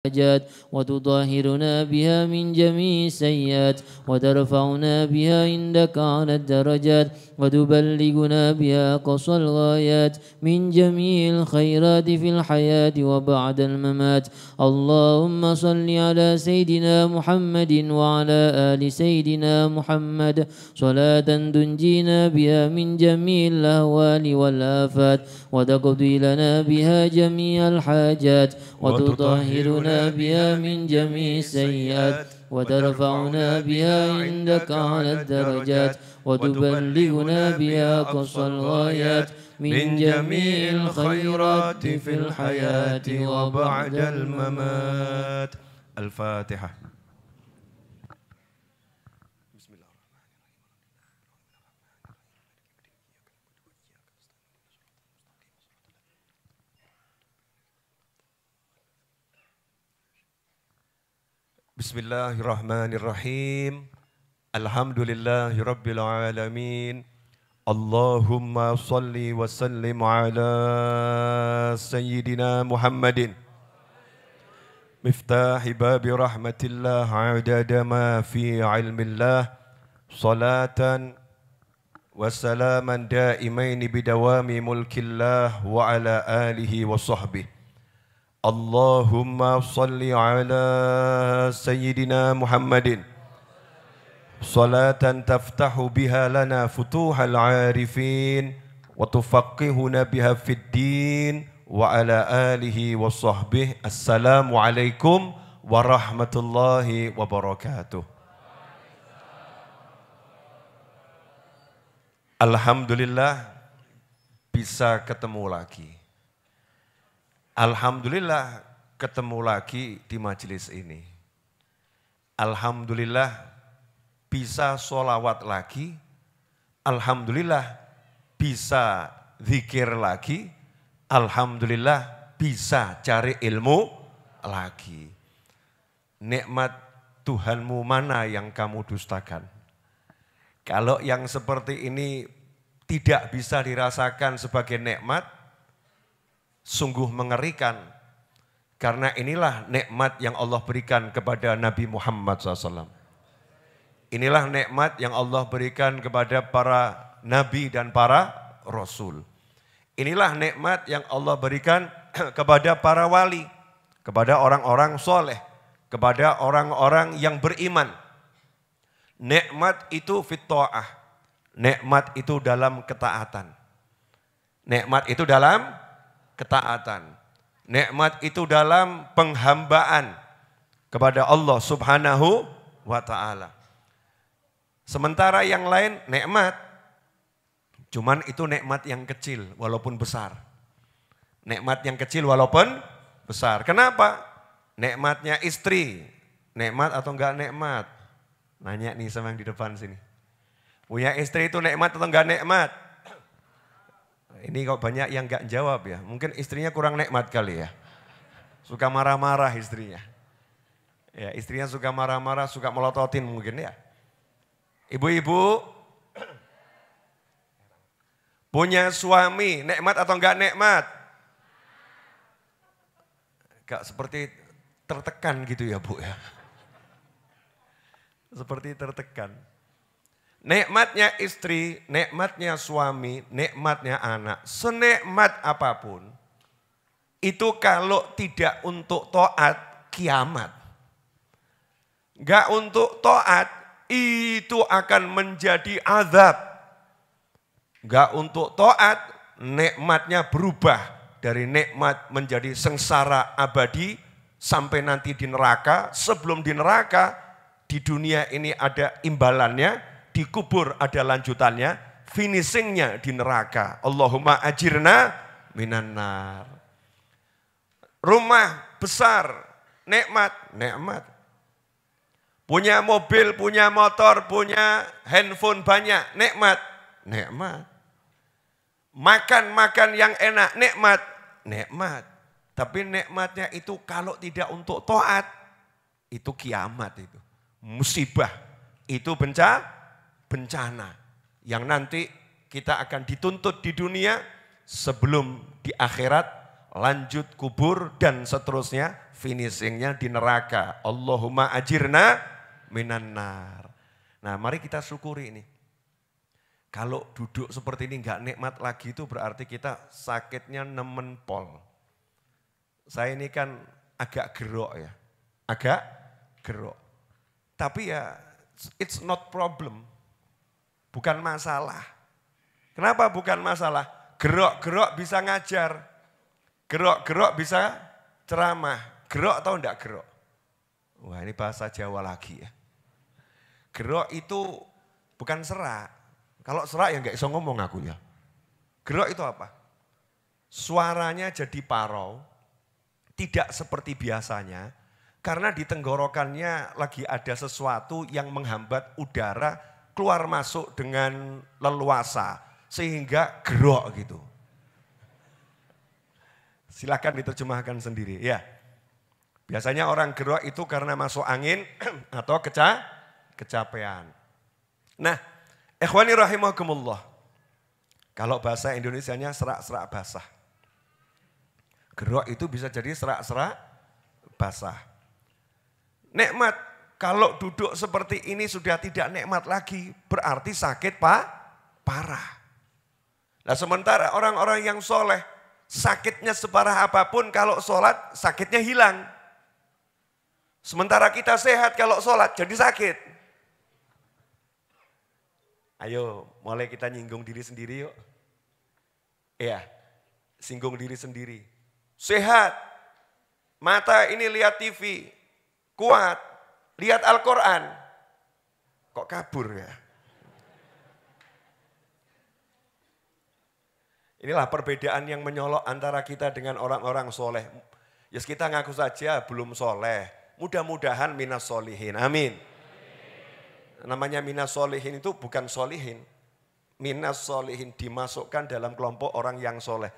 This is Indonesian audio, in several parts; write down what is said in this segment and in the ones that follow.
الحاجات وتطهرنا بها من جميع السيئات وترفعنا بها عندك على الدرجات وتبلغنا بها أقصى الغايات من جميع الخيرات في الحياة وبعد الممات. اللهم صل على سيدنا محمد وعلى آل سيدنا محمد صلاة تنجينا بها من جميع الأهوال والآفات وتقضي لنا بها جميع الحاجات وتطهرنا بها من جميع السيئات وترفعنا بها عندك على الدرجات وتبلغنا بها أقصى الغايات من جميع الخيرات في الحياة وبعد الممات. الفاتحة. Bismillahirrahmanirrahim. Alhamdulillahirabbil alamin. Allahumma salli wa sallim ala sayyidina Muhammadin miftahi babi rahmatillah adada ma fi ilmillah salatan wa salaman daimaini bidawami mulkillah wa ala alihi wa sahbihi. Allahumma salli ala sayyidina Muhammadin salatan taftahu biha lana futuhal arifin wa tufaqihuna biha fid din wa ala alihi wa sahbihi. Assalamu alaikum warahmatullahi wabarakatuh. Alhamdulillah bisa ketemu lagi. Alhamdulillah ketemu lagi di majelis ini. Alhamdulillah bisa sholawat lagi. Alhamdulillah bisa zikir lagi. Alhamdulillah bisa cari ilmu lagi. Nikmat Tuhanmu mana yang kamu dustakan? Kalau yang seperti ini tidak bisa dirasakan sebagai nikmat, sungguh mengerikan, karena inilah nikmat yang Allah berikan kepada Nabi Muhammad SAW. Inilah nikmat yang Allah berikan kepada para nabi dan para rasul. Inilah nikmat yang Allah berikan kepada para wali, kepada orang-orang soleh, kepada orang-orang yang beriman. Nikmat itu fit ta'ah, nikmat itu dalam ketaatan. Nikmat itu dalam ketaatan. Nikmat itu dalam penghambaan kepada Allah Subhanahu wa ta'ala. Sementara yang lain nikmat, cuman itu nikmat yang kecil walaupun besar. Nikmat yang kecil walaupun besar. Kenapa? Nikmatnya istri, nikmat atau enggak nikmat? Nanya nih sama yang di depan sini. Punya istri itu nikmat atau enggak nikmat? Ini kok banyak yang enggak jawab ya. Mungkin istrinya kurang nikmat kali ya. Suka marah-marah istrinya. Ya, istrinya suka marah-marah, suka melototin mungkin ya. Ibu-ibu punya suami nikmat atau enggak nikmat? Enggak seperti tertekan gitu ya Bu ya. Seperti tertekan. Nikmatnya istri, nikmatnya suami, nikmatnya anak, senikmat apapun, itu kalau tidak untuk taat, kiamat. Enggak untuk taat, itu akan menjadi azab. Enggak untuk taat, nikmatnya berubah dari nikmat menjadi sengsara abadi sampai nanti di neraka. Sebelum di neraka, di dunia ini ada imbalannya. Dikubur ada lanjutannya, finishingnya di neraka. Allahumma ajirna minan nar. Rumah besar, nikmat, nikmat. Punya mobil, punya motor, punya handphone banyak, nikmat, nikmat. Makan yang enak, nikmat, nikmat. Tapi nikmatnya itu kalau tidak untuk taat, itu kiamat itu. Musibah, itu bencana yang nanti kita akan dituntut di dunia sebelum di akhirat lanjut kubur, dan seterusnya finishingnya di neraka. Allahumma ajirna minan nar. Nah mari kita syukuri ini. Kalau duduk seperti ini nggak nikmat lagi itu berarti kita sakitnya nemen pol. Saya ini kan agak gerok ya, agak gerok. Tapi ya it's not problem, bukan masalah. Kenapa bukan masalah? Gerok-gerok bisa ngajar, gerok-gerok bisa ceramah, gerok atau enggak gerok? Wah ini bahasa Jawa lagi ya. Gerok itu bukan serak. Kalau serak ya enggak bisa ngomong aku ya. Gerok itu apa? Suaranya jadi parau, tidak seperti biasanya, karena di tenggorokannya lagi ada sesuatu yang menghambat udara keluar masuk dengan leluasa, sehingga gerok gitu. Silakan diterjemahkan sendiri ya. Biasanya orang gerok itu karena masuk angin atau kecapean. Nah, ikhwani rahimakumullah. Kalau bahasa Indonesianya serak-serak basah. Gerok itu bisa jadi serak-serak basah. Nikmat, kalau duduk seperti ini sudah tidak nikmat lagi, berarti sakit parah. Nah sementara orang-orang yang soleh, sakitnya separah apapun kalau sholat sakitnya hilang. Sementara kita sehat kalau sholat jadi sakit. Ayo mulai kita nyinggung diri sendiri yuk. Iya, singgung diri sendiri. Sehat, mata ini lihat TV, kuat, lihat Al-Quran. Kok kabur ya? Inilah perbedaan yang menyolok antara kita dengan orang-orang soleh. Yes, kita ngaku saja belum soleh. Mudah-mudahan minas solihin. Amin. Namanya minas solihin itu bukan solihin. Minas solihin dimasukkan dalam kelompok orang yang soleh.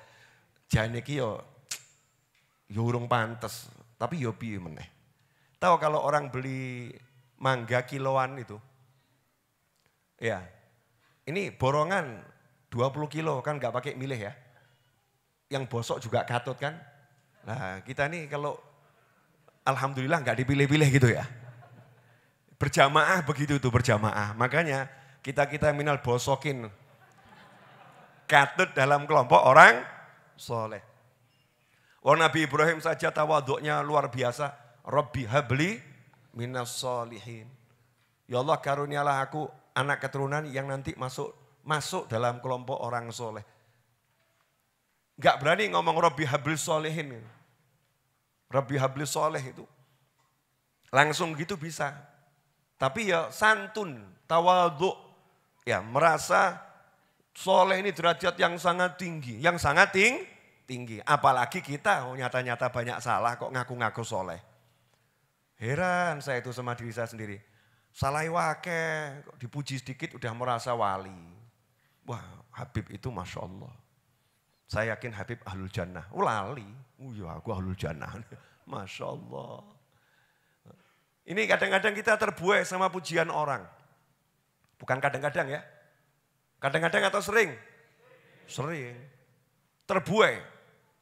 Jane iki yo urung pantes. Tapi yo piye meneh. Tahu kalau orang beli mangga kiloan itu. Ya. Ini borongan 20 kilo kan nggak pakai milih ya. Yang bosok juga katut kan. Nah kita nih kalau alhamdulillah nggak dipilih-pilih gitu ya. Berjamaah begitu tuh berjamaah. Makanya kita minal bosokin. Katut dalam kelompok orang soleh. Wah Nabi Ibrahim saja tawaduknya luar biasa. Rabbi habli minas solihin. Ya Allah karunialah aku anak keturunan yang nanti masuk dalam kelompok orang soleh. Gak berani ngomong Rabbi habli solihin. Rabbi habli soleh itu. Langsung gitu bisa. Tapi ya santun, tawaduk. Ya merasa soleh ini derajat yang sangat tinggi. Yang sangat tinggi. Apalagi kita nyata-nyata banyak salah kok ngaku-ngaku soleh. Heran saya itu sama diri saya sendiri. Salah wake, dipuji sedikit udah merasa wali. Wah Habib itu Masya Allah. Saya yakin Habib ahlul jannah. Lali. Ya aku ahlul jannah. Masya Allah. Ini kadang-kadang kita terbuai sama pujian orang. Bukan kadang-kadang ya. Kadang-kadang atau sering? Sering. Terbuai.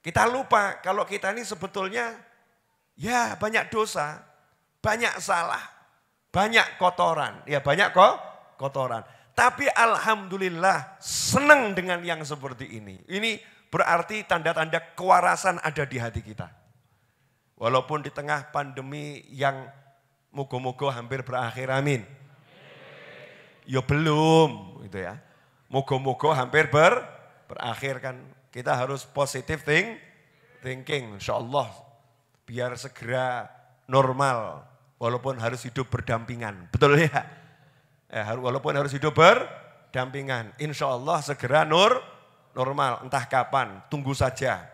Kita lupa kalau kita ini sebetulnya ya banyak dosa. Banyak salah. Banyak kotoran. Ya banyak kotoran. Tapi alhamdulillah senang dengan yang seperti ini. Ini berarti tanda-tanda kewarasan ada di hati kita. Walaupun di tengah pandemi yang moga-moga hampir berakhir, amin. Ya belum gitu ya. Moga-moga hampir berakhir kan. Kita harus positive thinking insyaallah. Biar segera normal. Walaupun harus hidup berdampingan. Betul ya? Walaupun harus hidup berdampingan. Insya Allah segera normal. Entah kapan, tunggu saja.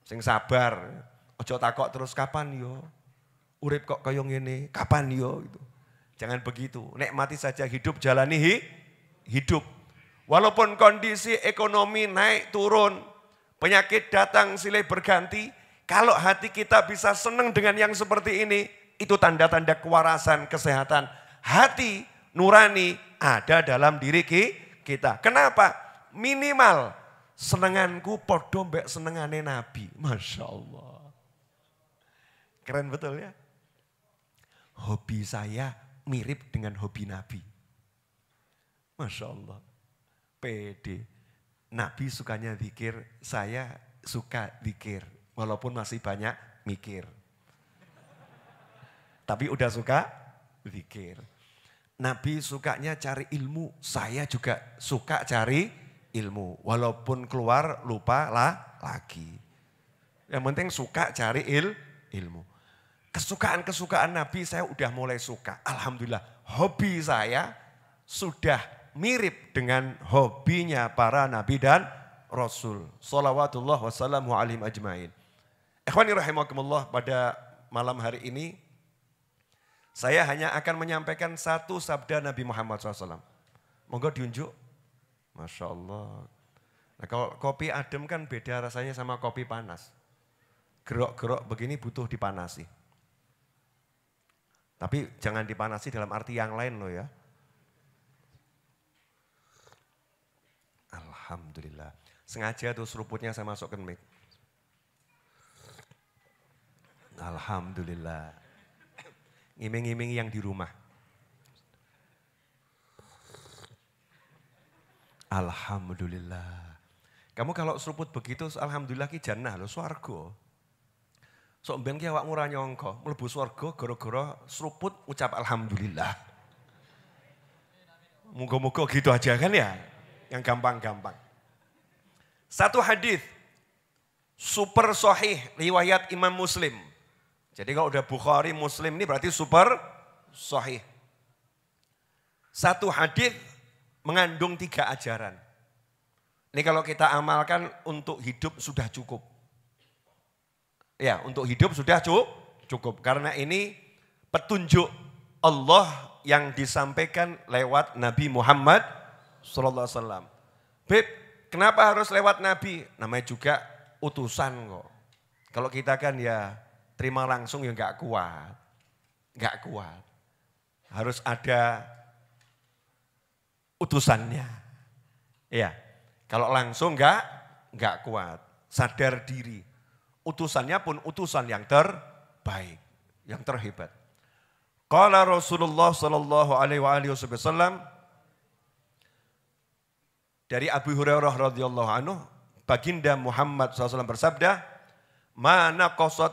Sing sabar. Ojo takok terus kapan yo. Urip kok kaya ngene, kapan yo gitu. Jangan begitu. Nikmati saja hidup, jalani hidup. Walaupun kondisi ekonomi naik turun, penyakit datang silih berganti, kalau hati kita bisa senang dengan yang seperti ini, itu tanda-tanda kewarasan kesehatan. Hati nurani ada dalam diri kita. Kenapa? Minimal senenganku podo mbek senengane Nabi. Masya Allah. Keren betul ya. Hobi saya mirip dengan hobi Nabi. Masya Allah. Pede. Nabi sukanya zikir, saya suka zikir. Walaupun masih banyak mikir. Tapi udah suka zikir. Nabi sukanya cari ilmu, saya juga suka cari ilmu. Walaupun keluar lupa lagi. Yang penting suka cari ilmu. Kesukaan-kesukaan Nabi saya udah mulai suka. Alhamdulillah hobi saya sudah mirip dengan hobinya para Nabi dan Rasul. Salawatullah wassalamu alaihim ajmain. Ikhwani rahimakumullah, pada malam hari ini saya hanya akan menyampaikan satu sabda Nabi Muhammad SAW. Monggo diunjuk. Masya Allah. Nah, kalau kopi adem kan beda rasanya sama kopi panas. Gerok-gerok begini butuh dipanasi. Tapi jangan dipanasi dalam arti yang lain loh ya. Alhamdulillah. Sengaja tuh seruputnya saya masukkan mic. Alhamdulillah. Ngiming-ngiming yang di rumah. Alhamdulillah. Kamu kalau seruput begitu, alhamdulillah ki jannah loh, swarga. Sok ben ki awakmu ora nyangka mlebu swarga gara-gara seruput ucap alhamdulillah. Moga-moga gitu aja kan ya, yang gampang-gampang. Satu hadis super sahih riwayat Imam Muslim. Jadi kalau udah Bukhari, Muslim ini berarti super sahih. Satu hadis mengandung 3 ajaran. Ini kalau kita amalkan untuk hidup sudah cukup. Ya, untuk hidup sudah cukup. Karena ini petunjuk Allah yang disampaikan lewat Nabi Muhammad SAW. Beb, kenapa harus lewat Nabi? Namanya juga utusan kok. Kalau kita kan ya terima langsung ya enggak kuat. Enggak kuat. Harus ada utusannya. Ya. Kalau langsung enggak kuat. Sadar diri. Utusannya pun utusan yang terbaik, yang terhebat. Qala Rasulullah sallallahu alaihi wasallam dari Abu Hurairah radhiyallahu anhu, baginda Muhammad SAW bersabda, "Ma naqasat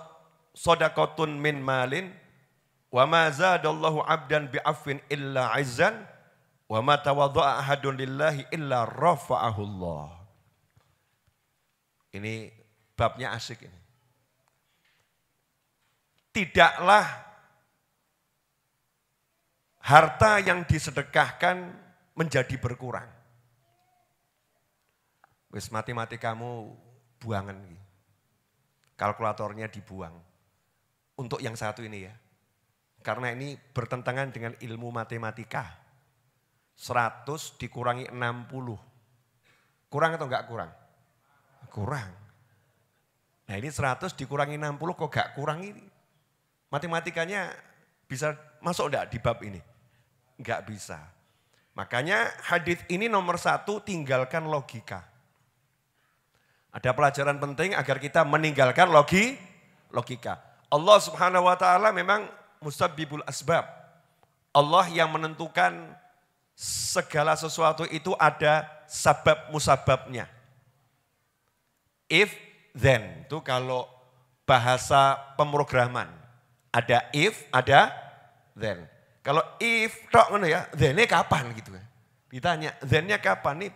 shadaqatun min malin wa ma zadallahu 'abdan bi'afwin illa 'izzan wa ma tawadda'a ahadun lillahi illa rafa'ahu Allah." Ini babnya asik ini. Tidaklah harta yang disedekahkan menjadi berkurang. Wis mati-mati kamu buangan. Kalkulatornya dibuang. Untuk yang satu ini ya. Karena ini bertentangan dengan ilmu matematika. 100 dikurangi 60. Kurang atau enggak kurang? Kurang. Nah ini 100 dikurangi 60 kok enggak kurang ini? Matematikanya bisa masuk enggak di bab ini? Enggak bisa. Makanya hadis ini nomor 1, tinggalkan logika. Ada pelajaran penting agar kita meninggalkan logika. Allah Subhanahu wa taala memang musabbibul asbab. Allah yang menentukan segala sesuatu itu ada sabab musababnya. If then itu kalau bahasa pemrograman. Ada if, ada then. Kalau if tok ngono ya, then-nya kapan gitu ya. Ditanya, then-nya kapan nih?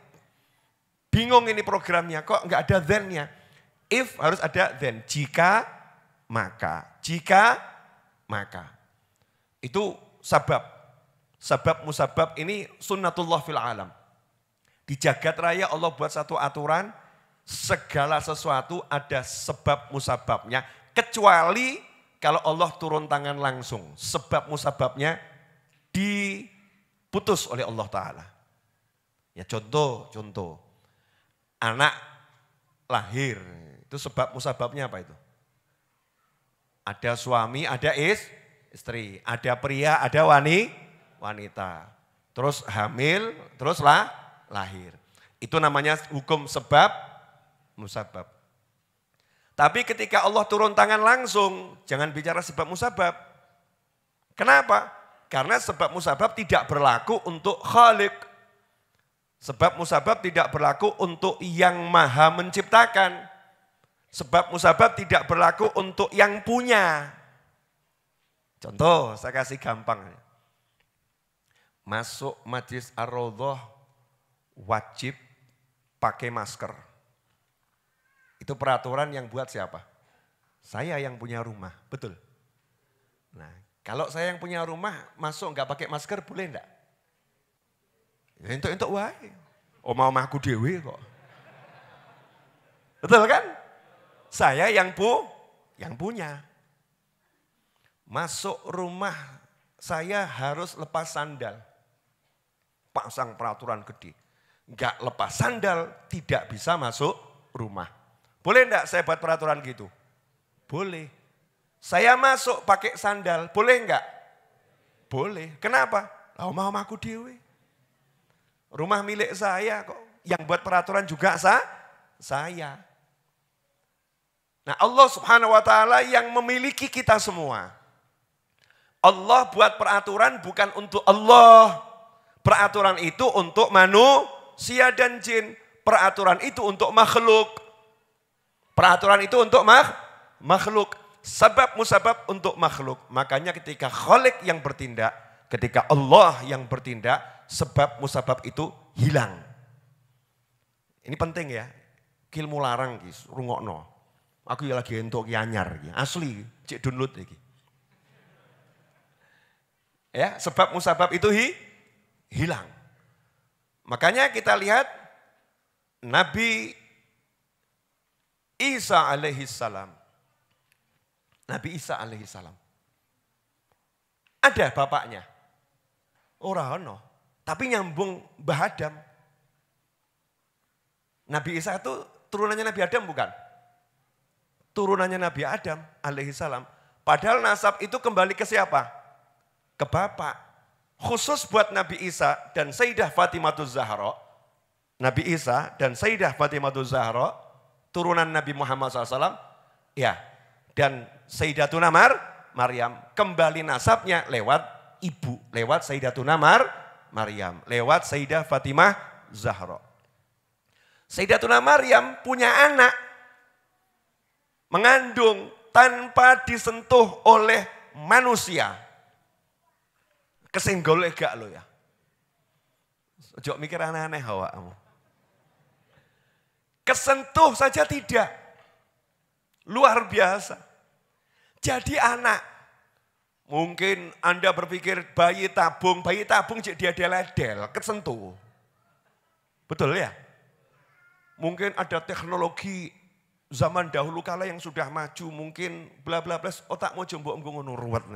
Bingung ini programnya, kok enggak ada then-nya. If harus ada then, jika maka, jika maka. Itu sabab. Sabab musabab ini sunnatullah fil alam. Di jagat raya Allah buat satu aturan, segala sesuatu ada sebab musababnya, kecuali kalau Allah turun tangan langsung, sebab musababnya diputus oleh Allah Ta'ala. Ya contoh. Anak lahir, itu sebab musababnya apa itu? Ada suami, ada istri, ada pria, ada wanita. Terus hamil, terus lahir. Itu namanya hukum sebab musabab. Tapi ketika Allah turun tangan langsung, jangan bicara sebab musabab. Kenapa? Karena sebab musabab tidak berlaku untuk khalik. Sebab musabab tidak berlaku untuk yang maha menciptakan. Sebab musabab tidak berlaku untuk yang punya. Contoh, saya kasih gampang. Masuk Majlis Ar-Raudhah wajib pakai masker. Itu peraturan yang buat siapa? Saya yang punya rumah, betul. Nah, kalau saya yang punya rumah masuk nggak pakai masker boleh enggak? Ya entuk wae. Omah-omahku dhewe kok. Betul kan? Saya yang punya. Masuk rumah saya harus lepas sandal. Pasang peraturan gede. Enggak lepas sandal tidak bisa masuk rumah. Boleh enggak saya buat peraturan gitu? Boleh. Saya masuk pakai sandal, boleh enggak? Boleh. Kenapa? Lah omah-omahku dhewe. Rumah milik saya kok. Yang buat peraturan juga saya. Nah, Allah Subhanahu wa taala yang memiliki kita semua. Allah buat peraturan bukan untuk Allah. Peraturan itu untuk manusia dan jin. Peraturan itu untuk makhluk. Peraturan itu untuk makhluk. Sebab musabab untuk makhluk. Makanya ketika Khalik yang bertindak, ketika Allah yang bertindak, sebab musabab itu hilang. Ini penting ya. Ilmu larang guys, rungokno. Aku lagi entuk anyar iki. Asli, cek download iki. Ya, sebab musabab itu hilang. Makanya kita lihat Nabi Isa alaihi salam. Nabi Isa alaihi salam. Ada bapaknya. Ora ono, tapi nyambung Mbah Adam. Nabi Isa itu turunannya Nabi Adam bukan? Turunannya Nabi Adam alaihi salam. Padahal nasab itu kembali ke siapa? Ke bapak. Khusus buat Nabi Isa dan Sayyidah Fatimatul Zahra. Nabi Isa dan Sayyidah Fatimatul Zahra, turunan Nabi Muhammad SAW, ya, dan Sayyidatuna Maryam, kembali nasabnya lewat ibu, lewat Sayyidatuna Maryam, lewat Sayyidah Fatimah Zahra. Sayyidatuna Maryam punya anak, mengandung tanpa disentuh oleh manusia. Kesenggol gak lo ya? Ojo mikir aneh-aneh awakmu. Kesentuh saja tidak. Luar biasa. Jadi anak. Mungkin Anda berpikir bayi tabung jadi dia deledel, kesentuh. Betul ya? Mungkin ada teknologi zaman dahulu kala yang sudah maju, mungkin bla bla bla, otakmu jembok ngono ruwet.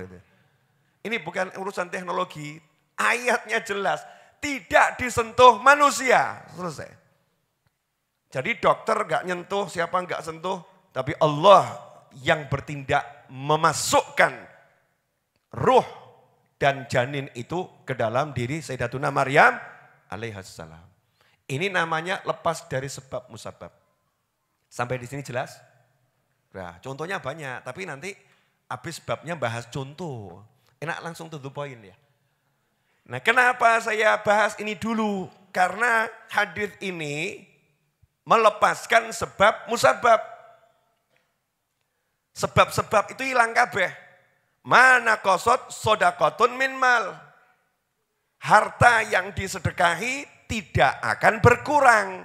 Ini bukan urusan teknologi, ayatnya jelas, tidak disentuh manusia. Selesai. Jadi dokter gak nyentuh, siapa gak sentuh, tapi Allah yang bertindak memasukkan ruh dan janin itu ke dalam diri Sayyidatuna Maryam alaihissalam. Ini namanya lepas dari sebab musabab. Sampai di sini jelas? Nah, contohnya banyak, tapi nanti habis babnya bahas contoh. Enak langsung to the point ya. Nah, kenapa saya bahas ini dulu? Karena hadis ini melepaskan sebab musabab. Sebab-sebab itu hilang kabeh. Mana kosot sodakotun min mal. Harta yang disedekahi tidak akan berkurang.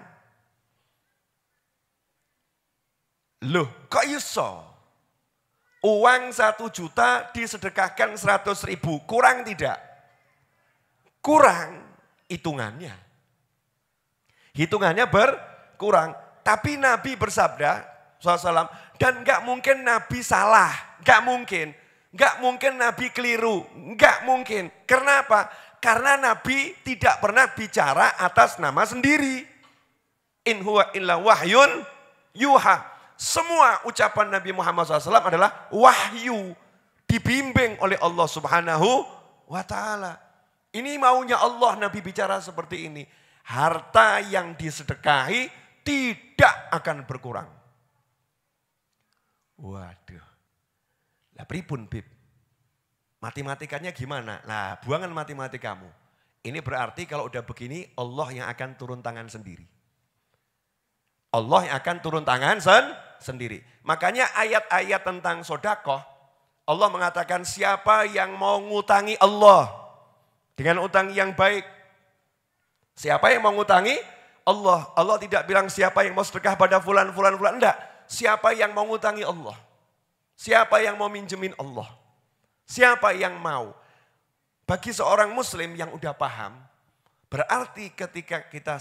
Loh, kok iso? Uang 1 juta disedekahkan 100.000, kurang tidak? Kurang hitungannya. Hitungannya berkurang. Tapi Nabi bersabda, SAW, dan gak mungkin Nabi salah, gak mungkin. Gak mungkin Nabi keliru, gak mungkin. Kenapa? Karena Nabi tidak pernah bicara atas nama sendiri. In huwa illa wahyun yuha. Semua ucapan Nabi Muhammad SAW adalah wahyu. Dibimbing oleh Allah Subhanahu wa ta'ala. Ini maunya Allah Nabi bicara seperti ini. Harta yang disedekahi tidak akan berkurang. Waduh. Lah pripun Bib? Matematikanya gimana? Nah, buangan matematikamu. Ini berarti kalau udah begini Allah yang akan turun tangan sendiri. Allah yang akan turun tangan sendiri. Makanya ayat-ayat tentang sodakoh, Allah mengatakan siapa yang mau ngutangi Allah dengan utang yang baik. Siapa yang mau ngutangi Allah. Allah tidak bilang siapa yang mau sedekah pada fulan. Enggak. Siapa yang mau ngutangi Allah. Siapa yang mau minjemin Allah. Siapa yang mau. Bagi seorang muslim yang udah paham, berarti ketika kita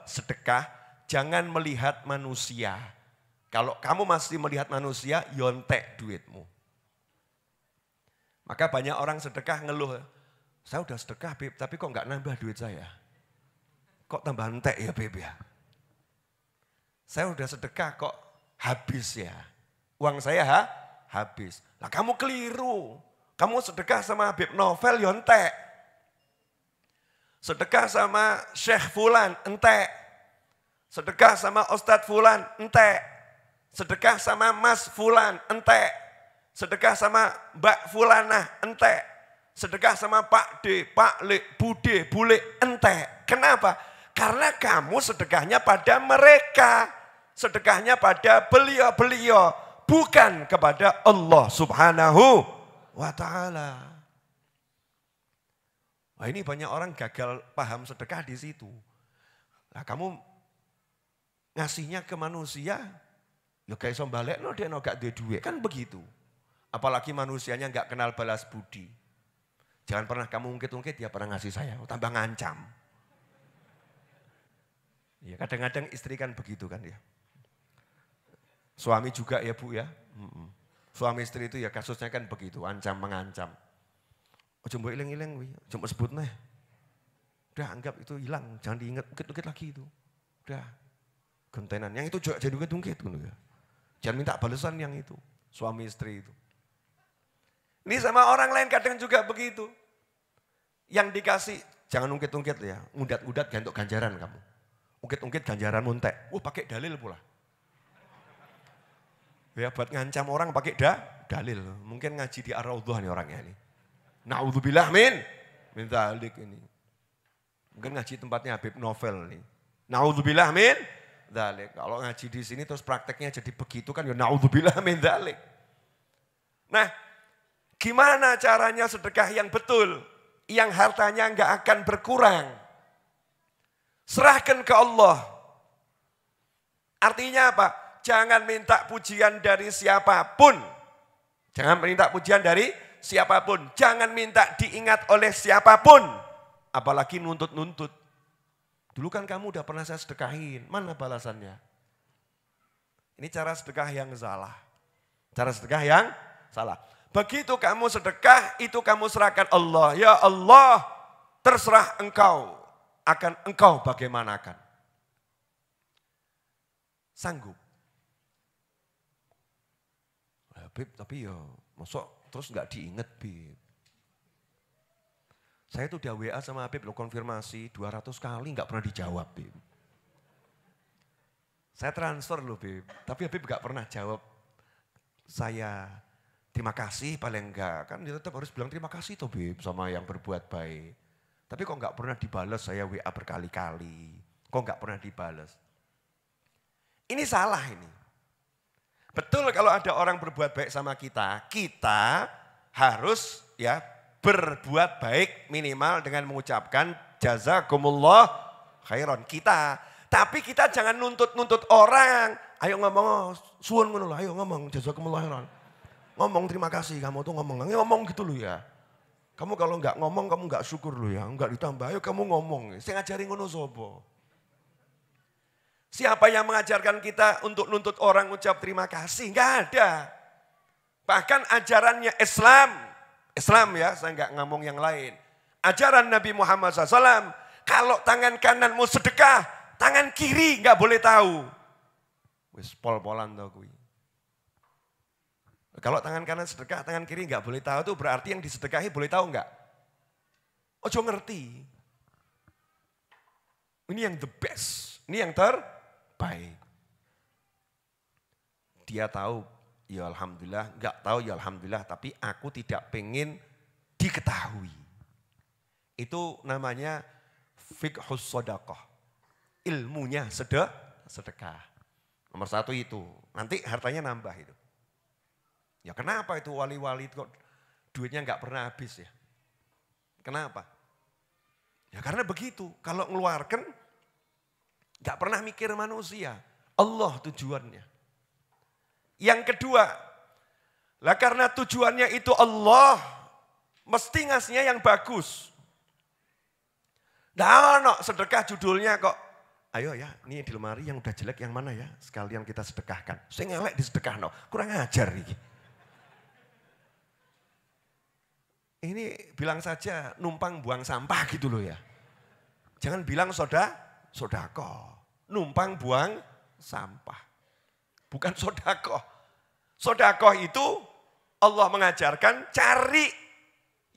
sedekah, jangan melihat manusia. Kalau kamu masih melihat manusia, yontek duitmu. Maka banyak orang sedekah ngeluh, saya udah sedekah Beb, tapi kok nggak nambah duit saya? Kok tambah entek ya Beb ya? Saya udah sedekah kok habis ya? Uang saya habis. Lah kamu keliru. Kamu sedekah sama Habib Novel ya entek. Sedekah sama Syekh Fulan entek. Sedekah sama Ustadz Fulan entek. Sedekah sama Mas Fulan entek. Sedekah sama Mbak Fulanah entek. Sedekah sama Pak D, Pak Le, Bude, Bule entek. Kenapa? Karena kamu sedekahnya pada mereka. Sedekahnya pada beliau-beliau. Bukan kepada Allah Subhanahu wa ta'ala. Nah, ini banyak orang gagal paham sedekah di situ. Nah, kamu ngasihnya ke manusia, ya kayak iso balekno dia gak duwe duit, kan begitu. Apalagi manusianya gak kenal balas budi. Jangan pernah kamu ungkit-ungkit, dia pernah ngasih saya, tambah ngancam. Ya kadang-kadang istri kan begitu kan ya. Suami juga ya Bu ya. Suami istri itu ya kasusnya kan begitu, ancam mengancam. Ojo mbok iling-iling, ojo mbok sebut neh. Udah anggap itu hilang, jangan diingat, ungkit-ungkit lagi itu. Udah, gentenan. Yang itu juga jadi ungkit-ungkit. Ya. Jangan minta balasan yang itu, suami istri itu. Ini sama orang lain kadang juga begitu. Yang dikasih, jangan ungkit-ungkit ya, ngudat-ngudat gantuk ganjaran kamu. Ungkit-ungkit ganjaran muntek, pakai dalil pula. Ya buat ngancam orang pakai dalil. Mungkin ngaji di Ar-Raudhah nih orangnya ini. Na'udzubillah min dzalik ini. Mungkin ngaji tempatnya Habib Novel nih. Na'udzubillah min dzalik. Kalau ngaji di sini terus prakteknya jadi begitu kan ya na'udzubillah min dzalik. Nah, gimana caranya sedekah yang betul? Yang hartanya enggak akan berkurang. Serahkan ke Allah. Artinya apa? Jangan minta pujian dari siapapun. Jangan minta pujian dari siapapun. Jangan minta diingat oleh siapapun. Apalagi nuntut-nuntut. Dulu kan kamu udah pernah saya sedekahin. Mana balasannya? Ini cara sedekah yang salah. Cara sedekah yang salah. Begitu kamu sedekah, itu kamu serahkan Allah. Ya Allah, terserah engkau. Akan engkau bagaimanakan. Sanggup. Bib, tapi ya masuk terus nggak diinget Bib. Saya tuh udah WA sama Bib lo konfirmasi 200 kali nggak pernah dijawab Bib. Saya transfer loh Bib, tapi Bib nggak pernah jawab saya terima kasih paling enggak. Kan dia tetap harus bilang terima kasih toh Bib sama yang berbuat baik. Tapi kok nggak pernah dibalas saya WA berkali-kali. Kok nggak pernah dibalas. Ini salah ini. Betul kalau ada orang berbuat baik sama kita, kita harus ya berbuat baik minimal dengan mengucapkan jazakumullah khairan kita. Tapi kita jangan nuntut-nuntut orang. Ayo ngomong, suwun ngono lho, ayo ngomong jazakumullah khairan. Ngomong terima kasih, kamu tuh ngomong gitu loh ya. Kamu kalau enggak ngomong, kamu enggak syukur loh ya, enggak ditambah, ayo kamu ngomong. Saya ngajari ngono sapa? Siapa yang mengajarkan kita untuk nuntut orang ucap terima kasih? Enggak ada. Bahkan ajarannya Islam ya, saya enggak ngomong yang lain. Ajaran Nabi Muhammad SAW, kalau tangan kananmu sedekah, tangan kiri enggak boleh tahu. Wis pol-polan tau kuwi. Kalau tangan kanan sedekah, tangan kiri enggak boleh tahu, itu berarti yang disedekahi boleh tahu enggak? Ojo ngerti. Ini yang the best, ini yang terbaik. Dia tahu, ya alhamdulillah, enggak tahu ya alhamdulillah, tapi aku tidak pengen diketahui. Itu namanya fiqhus shadaqah. Ilmunya sedekah. Nomor satu itu, nanti hartanya nambah itu. Ya kenapa itu wali-wali kok duitnya enggak pernah habis ya? Kenapa? Ya karena begitu, kalau ngeluarkan enggak pernah mikir manusia, Allah tujuannya. Yang kedua, lah karena tujuannya itu Allah, mesti ngasihnya yang bagus. Nah, no, sedekah judulnya kok, ayo ya, ini di lemari yang udah jelek yang mana ya, sekalian kita sedekahkan. Saya ngelek disedekah, no. Kurang ajar ini. Ini bilang saja numpang buang sampah gitu loh ya. Jangan bilang sodako, numpang buang sampah. Bukan sodakoh. Sodakoh itu Allah mengajarkan cari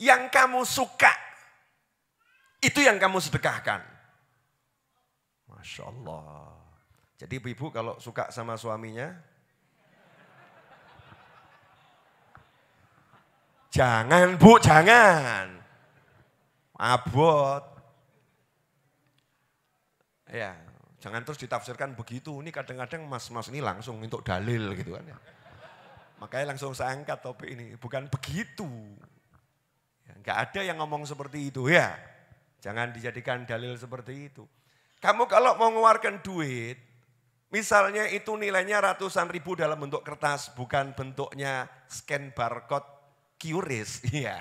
yang kamu suka. Itu yang kamu sedekahkan. Masya Allah. Jadi ibu kalau suka sama suaminya, jangan bu, jangan. Abot. Ya. Jangan terus ditafsirkan begitu, ini kadang-kadang mas-mas ini langsung untuk dalil gitu kan ya. Makanya langsung saya angkat topik ini, bukan begitu. Ya, enggak ada yang ngomong seperti itu ya. Jangan dijadikan dalil seperti itu. Kamu kalau mau mengeluarkan duit, misalnya itu nilainya ratusan ribu dalam bentuk kertas, bukan bentuknya scan barcode QRIS. Iya.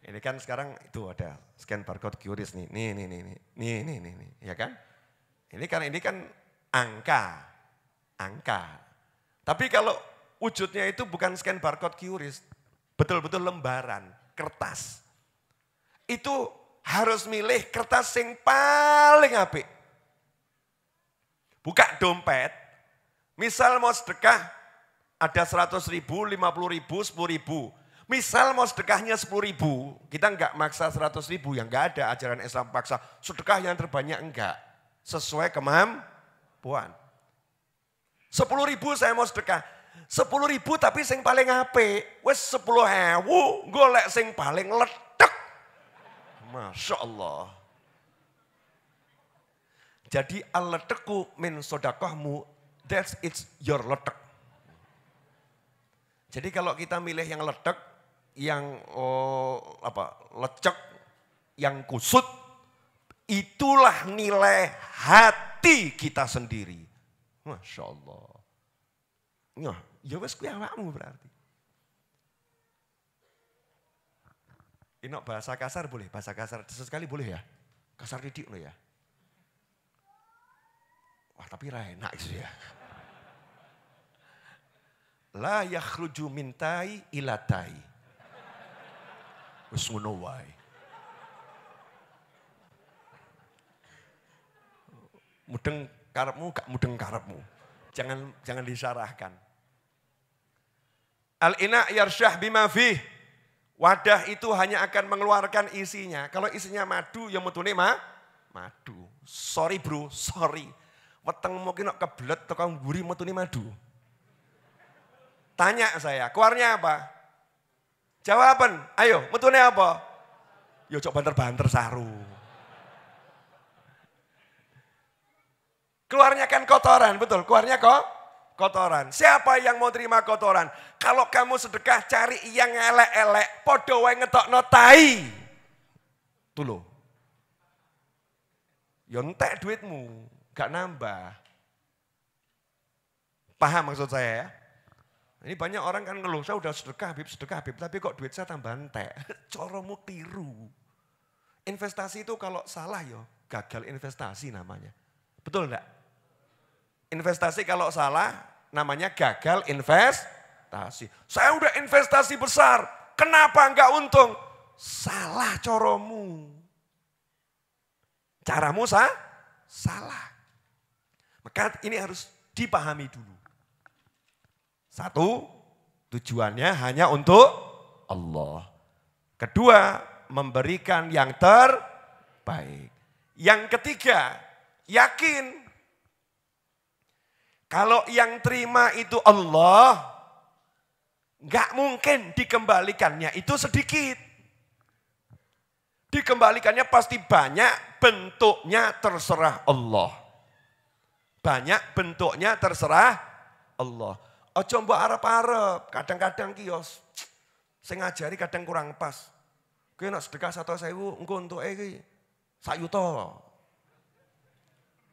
Ini kan sekarang itu ada scan barcode QRIS nih. Nih, ya kan? Ini kan angka. Tapi kalau wujudnya itu bukan scan barcode QRIS, betul-betul lembaran, kertas. Itu harus milih kertas yang paling apik. Buka dompet, misal mau sedekah ada 100 ribu, 50 ribu, 10 ribu. Misal mau sedekahnya 10 ribu, kita enggak maksa 100 ribu, yang enggak ada ajaran Islam paksa. Sedekah yang terbanyak enggak. Sesuai kemampuan. 10 ribu saya mau sedekah. 10 ribu tapi sing paling apik. Wes 10.000 golek sing paling ledek. Masya Allah. Jadi al-ledeku min sodakahmu, that's it's your ledek. Jadi kalau kita milih yang ledek, yang lecek, yang kusut, itulah nilai hati kita sendiri. Masya Allah. Ya wes kuwi awakmu berarti. Ini bahasa kasar boleh? Bahasa kasar sesekali boleh ya? Kasar didik loh ya? Wah tapi enak itu ya. La yakhruju min tai ila tai. Wes ngono wae. Mudeng karepmu, gak mudeng karepmu. Jangan disyarahkan. Al-ina yarsyah bima fih. Wadah itu hanya akan mengeluarkan isinya. Kalau isinya madu, ya mutune madu. Sorry bro, sorry. Wetengmu ki nek kebelet tekan mburi mutune madu. Tanya saya, keluarnya apa? Jawaban, ayo mutune apa? Ya cok banter-banter saru. Keluarnya kan kotoran, betul. Keluarnya kok kotoran. Siapa yang mau terima kotoran? Kalau kamu sedekah cari yang elek-elek, podo wae ngetokno tai. Tuh loh. Ya entek duitmu, gak nambah. Paham maksud saya ya? Ini banyak orang kan ngeluh, saya udah sedekah Habib, tapi kok duit saya tambah entek. Coromu tiru. Investasi itu kalau salah ya gagal investasi namanya. Betul enggak? Investasi kalau salah namanya gagal investasi. Saya udah investasi besar, kenapa enggak untung? Salah coromu. Caramu salah. Maka ini harus dipahami dulu. Satu, tujuannya hanya untuk Allah. Kedua, memberikan yang terbaik. Yang ketiga, Yakin. Kalau yang terima itu Allah, nggak mungkin dikembalikannya itu sedikit. Dikembalikannya pasti banyak, bentuknya terserah Allah. Banyak bentuknya terserah Allah. Ojo mbok arep-arep, kadang-kadang kios. Sing ngajari kadang kurang pas. Kowe nek sedekah 100.000 engko entuke iki 1 juta.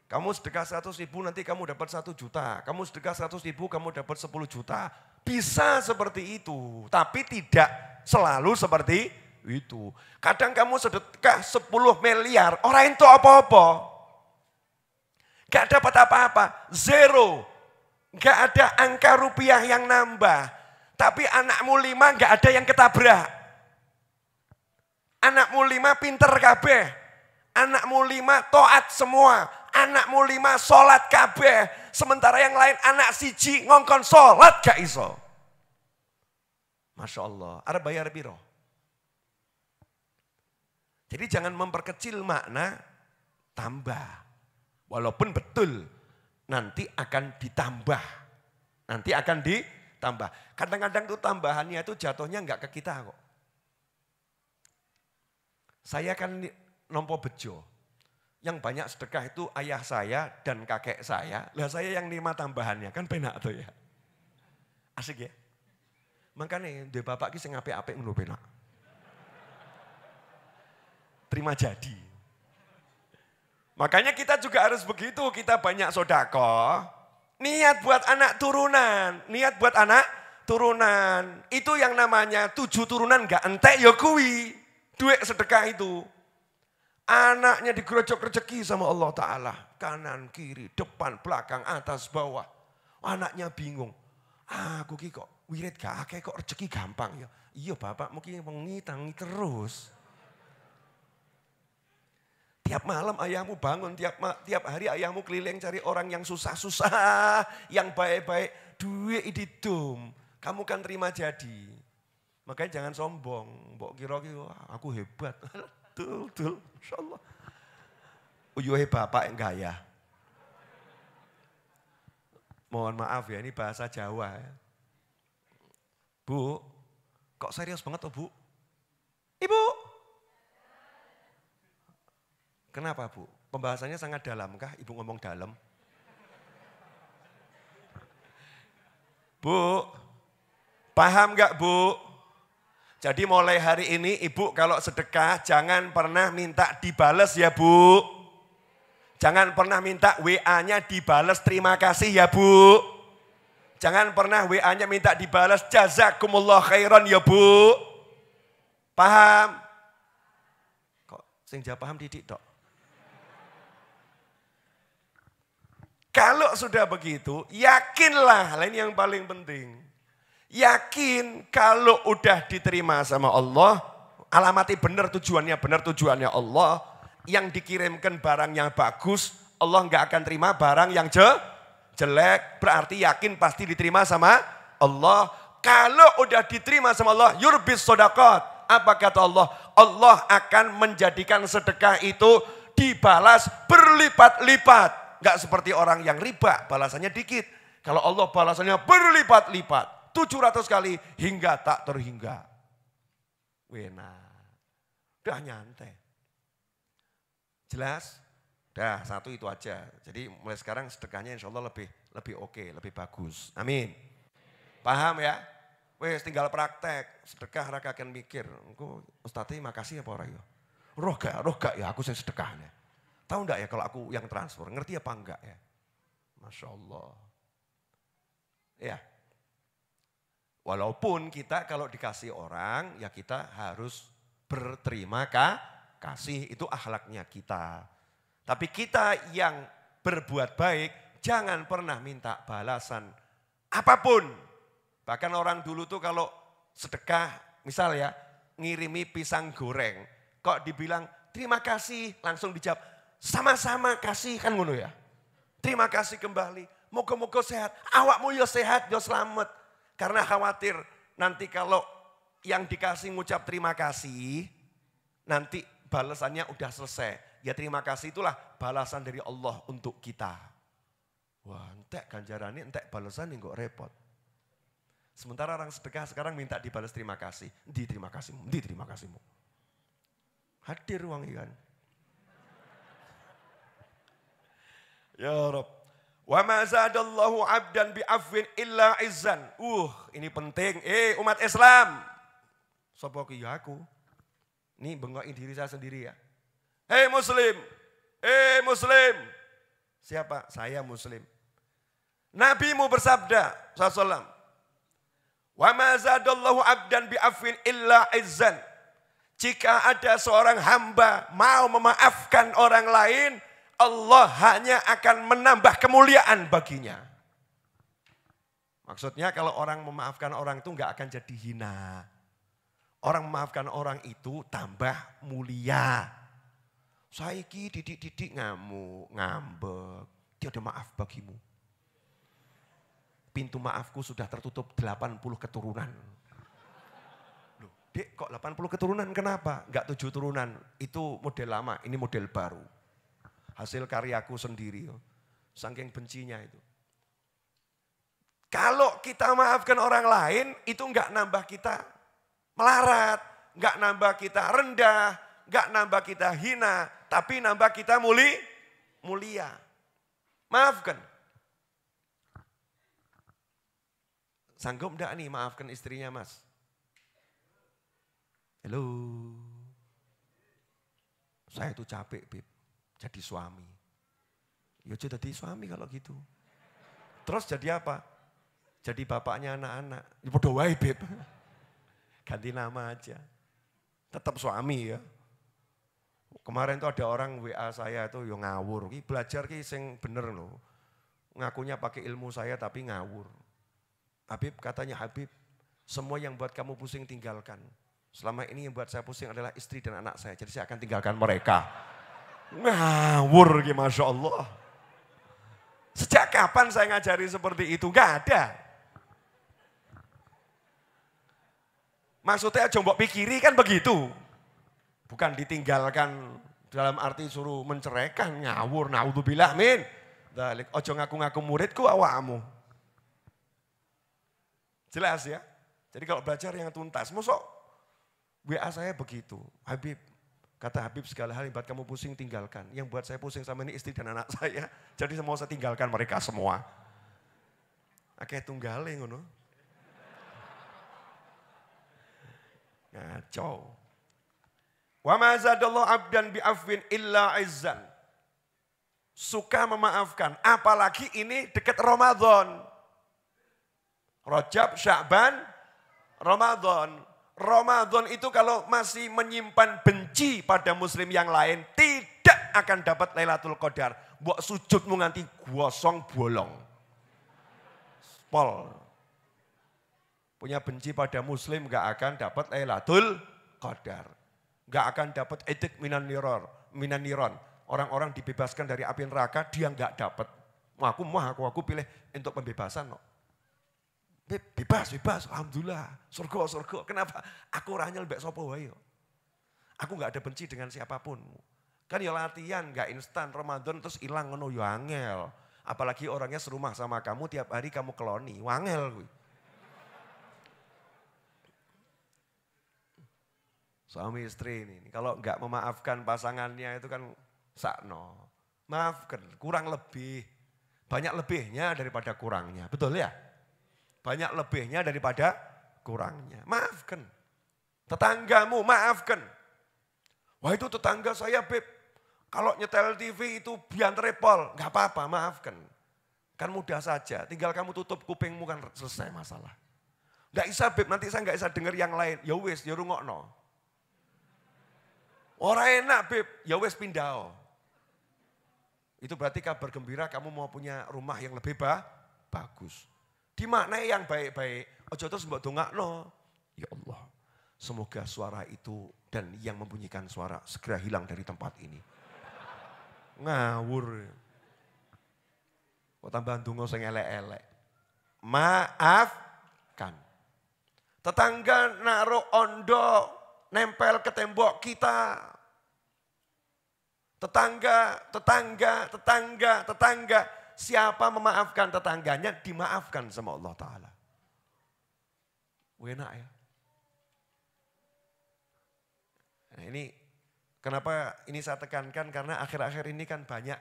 Kamu sedekah 100.000 nanti kamu dapat 1 juta. Kamu sedekah 100.000 kamu dapat 10 juta. Bisa seperti itu. Tapi tidak selalu seperti itu. Kadang kamu sedekah 10 miliar. Orang itu apa-apa. Gak dapat apa-apa. Zero. Gak ada angka rupiah yang nambah. Tapi anakmu 5 gak ada yang ketabrak. Anakmu 5 pinter kabeh. Anakmu 5 toat semua. Anakmu 5 sholat kabeh. Sementara yang lain anak siji ngongkon sholat gak iso. Masya Allah. Arep bayar piro? Jadi jangan memperkecil makna tambah. Walaupun betul nanti akan ditambah. Nanti akan ditambah. Kadang-kadang tuh tambahannya itu jatuhnya enggak ke kita kok. Saya kan nompo bejo. Yang banyak sedekah itu ayah saya dan kakek saya. Lah saya yang nerima tambahannya, kan penak tuh ya. Asik ya. Makanya dia bapak ki sing apik-apik ngono penak. Terima jadi. Makanya kita juga harus begitu, kita banyak sedekah. Niat buat anak turunan, niat buat anak turunan. Itu yang namanya 7 turunan enggak entek ya kuwi. Duit sedekah itu. Anaknya digerojok rezeki sama Allah Ta'ala. Kanan, kiri, depan, belakang, atas, bawah. Anaknya bingung. Aku ki kok wirid gak akeh kok rezeki gampang ya. Iya bapak mungkin mengitangi terus. Tiap malam ayahmu bangun, tiap hari ayahmu keliling cari orang yang susah-susah. Yang baik-baik, duit ididum. Kamu kan terima jadi. Makanya jangan sombong. Mbok kira-kira aku hebat. Betul, Masya Allah. Uyuhe bapak yang gaya. Mohon maaf ya, ini bahasa Jawa. Ya. Bu, kok serius banget oh Bu? Ibu. Kenapa Bu? Pembahasannya sangat dalam kah? Ibu ngomong dalam. Bu, paham gak Bu? Jadi mulai hari ini ibu kalau sedekah jangan pernah minta dibales ya Bu. Jangan pernah minta WA-nya dibales terima kasih ya Bu. Jangan pernah WA-nya minta dibales jazakumullah khairan ya Bu. Paham? Kok sing jawab paham didik dok? Kalau sudah begitu yakinlah, ini yang paling penting. Yakin kalau udah diterima sama Allah, alamati benar tujuannya Allah, yang dikirimkan barang yang bagus, Allah nggak akan terima barang yang jelek, berarti yakin pasti diterima sama Allah. Kalau udah diterima sama Allah, yurbis sodakot, apa kata Allah? Allah akan menjadikan sedekah itu dibalas berlipat-lipat. Nggak seperti orang yang riba, balasannya dikit. Kalau Allah balasannya berlipat-lipat. 700 kali hingga tak terhingga. Wena. Udah nyantai. Jelas? Dah satu itu aja. Jadi mulai sekarang sedekahnya insya Allah lebih oke, lebih bagus. Amin. Paham ya? Wes tinggal praktek. Sedekah raka akan mikir. Engko Ustadz makasih apa orang ya? Roh gak ya aku saya sedekahnya. Tahu enggak ya kalau aku yang transfer? Ngerti apa enggak ya? Masya Allah. Ya. Walaupun kita kalau dikasih orang, ya kita harus berterima kasih. Itu akhlaknya kita. Tapi kita yang berbuat baik, jangan pernah minta balasan apapun. Bahkan orang dulu tuh kalau sedekah, misal ya, ngirimi pisang goreng. Kok dibilang terima kasih, langsung dijawab, sama-sama kasih, kan ngono ya. Terima kasih kembali, moga-moga sehat, awakmu ya sehat, ya selamat. Karena khawatir nanti kalau yang dikasih ngucap terima kasih, nanti balasannya udah selesai. Ya terima kasih itulah balasan dari Allah untuk kita. Wah, entek ganjarannya, entek balasan ini kok repot. Sementara orang sedekah sekarang minta dibalas terima kasih. Di terima kasihmu, di terima kasihmu. Hadir uang ikan. Ya Rabb. Wa ma zadallahu abdan bi'afwin illa izzan. Ini penting. Umat Islam. Sapa ki ya aku. Ini bengokin diri saya sendiri ya. Muslim. Muslim. Siapa? Saya Muslim. Nabimu bersabda sallallahu. Wa ma zadallahu abdan bi'afwin illa izzan. Jika ada seorang hamba mau memaafkan orang lain, Allah hanya akan menambah kemuliaan baginya. Maksudnya kalau orang memaafkan orang itu enggak akan jadi hina. Orang memaafkan orang itu tambah mulia. Saiki didik-didik ngamuk, ngambek. Dia ada maaf bagimu. Pintu maafku sudah tertutup 80 keturunan. Loh, Dek kok 80 keturunan kenapa? Enggak 7 turunan. Itu model lama, ini model baru. Hasil karyaku sendiri. Saking bencinya itu. Kalau kita maafkan orang lain, itu enggak nambah kita melarat, enggak nambah kita rendah, enggak nambah kita hina, tapi nambah kita mulia. Maafkan. Sanggup enggak nih maafkan istrinya, Mas? Halo. Saya itu capek, Beb. Jadi suami. Ya jadi suami kalau gitu. Terus jadi apa? Jadi bapaknya anak-anak. Ya bodoh wae, Beb. Ganti nama aja. Tetap suami ya. Kemarin tuh ada orang WA saya itu yang ngawur. Belajar sing bener loh. Ngakunya pakai ilmu saya tapi ngawur. Habib katanya, Habib, semua yang buat kamu pusing tinggalkan. Selama ini yang buat saya pusing adalah istri dan anak saya. Jadi saya akan tinggalkan mereka. Ngawur, Masya Allah. Sejak kapan saya ngajari seperti itu? Gak ada. Maksudnya coba pikiri kan begitu. Bukan ditinggalkan dalam arti suruh menceraikan, ngawur, naudzubillah min. Ojo ngaku-ngaku muridku awakmu. Jelas ya. Jadi kalau belajar yang tuntas, mosok WA saya begitu. Habib, kata Habib segala hal yang buat kamu pusing tinggalkan. Yang buat saya pusing sama ini istri dan anak saya. Jadi mau saya tinggalkan mereka semua. Akeh tunggale ngono. Ngaco. Wa ma zadallahu abdan bi'afwin illa izzan. Suka memaafkan, apalagi ini dekat Ramadan. Rajab, Sya'ban, Ramadan. Ramadan itu kalau masih menyimpan benci pada muslim yang lain, tidak akan dapat Lailatul Qadar. Mbok sujudmu nganti gosong bolong. Pol. Punya benci pada muslim gak akan dapat Lailatul Qadar. Gak akan dapat etik minan niron. Orang-orang dibebaskan dari api neraka, dia gak dapat. Aku pilih untuk pembebasan. No. Bebas, alhamdulillah, surga. Kenapa? Aku ranyel mbek sapa wae. Aku enggak ada benci dengan siapapun. Kan ya latihan, enggak instan Ramadan terus hilang ngono ya angel. Apalagi orangnya serumah sama kamu tiap hari kamu keloni, wangel kuwi. Suami istri ini kalau enggak memaafkan pasangannya itu kan sakno. Maafkan, kurang lebih. Banyak lebihnya daripada kurangnya, betul ya? Banyak lebihnya daripada kurangnya. Maafkan. Tetanggamu maafkan. Wah itu tetangga saya Beb. Kalau nyetel TV itu biar repol. Gak apa-apa maafkan. Kan mudah saja. Tinggal kamu tutup kupingmu kan selesai masalah. Gak bisa Beb nanti saya gak bisa dengar yang lain. Ya wis ya rungokno. Orang enak Beb. Ya wis pindah. Itu berarti kabar gembira kamu mau punya rumah yang lebih bagus. Dimaknai yang baik-baik. Ojo terus mbok dongakno. Ya Allah, semoga suara itu dan yang membunyikan suara segera hilang dari tempat ini. Ngawur. Kok tambah ndonga sing elek-elek. Maafkan. Tetangga naruh ondo nempel ke tembok kita. Tetangga. Siapa memaafkan tetangganya, dimaafkan sama Allah Ta'ala. Enak ya. Nah ini, kenapa ini saya tekankan, karena akhir-akhir ini kan banyak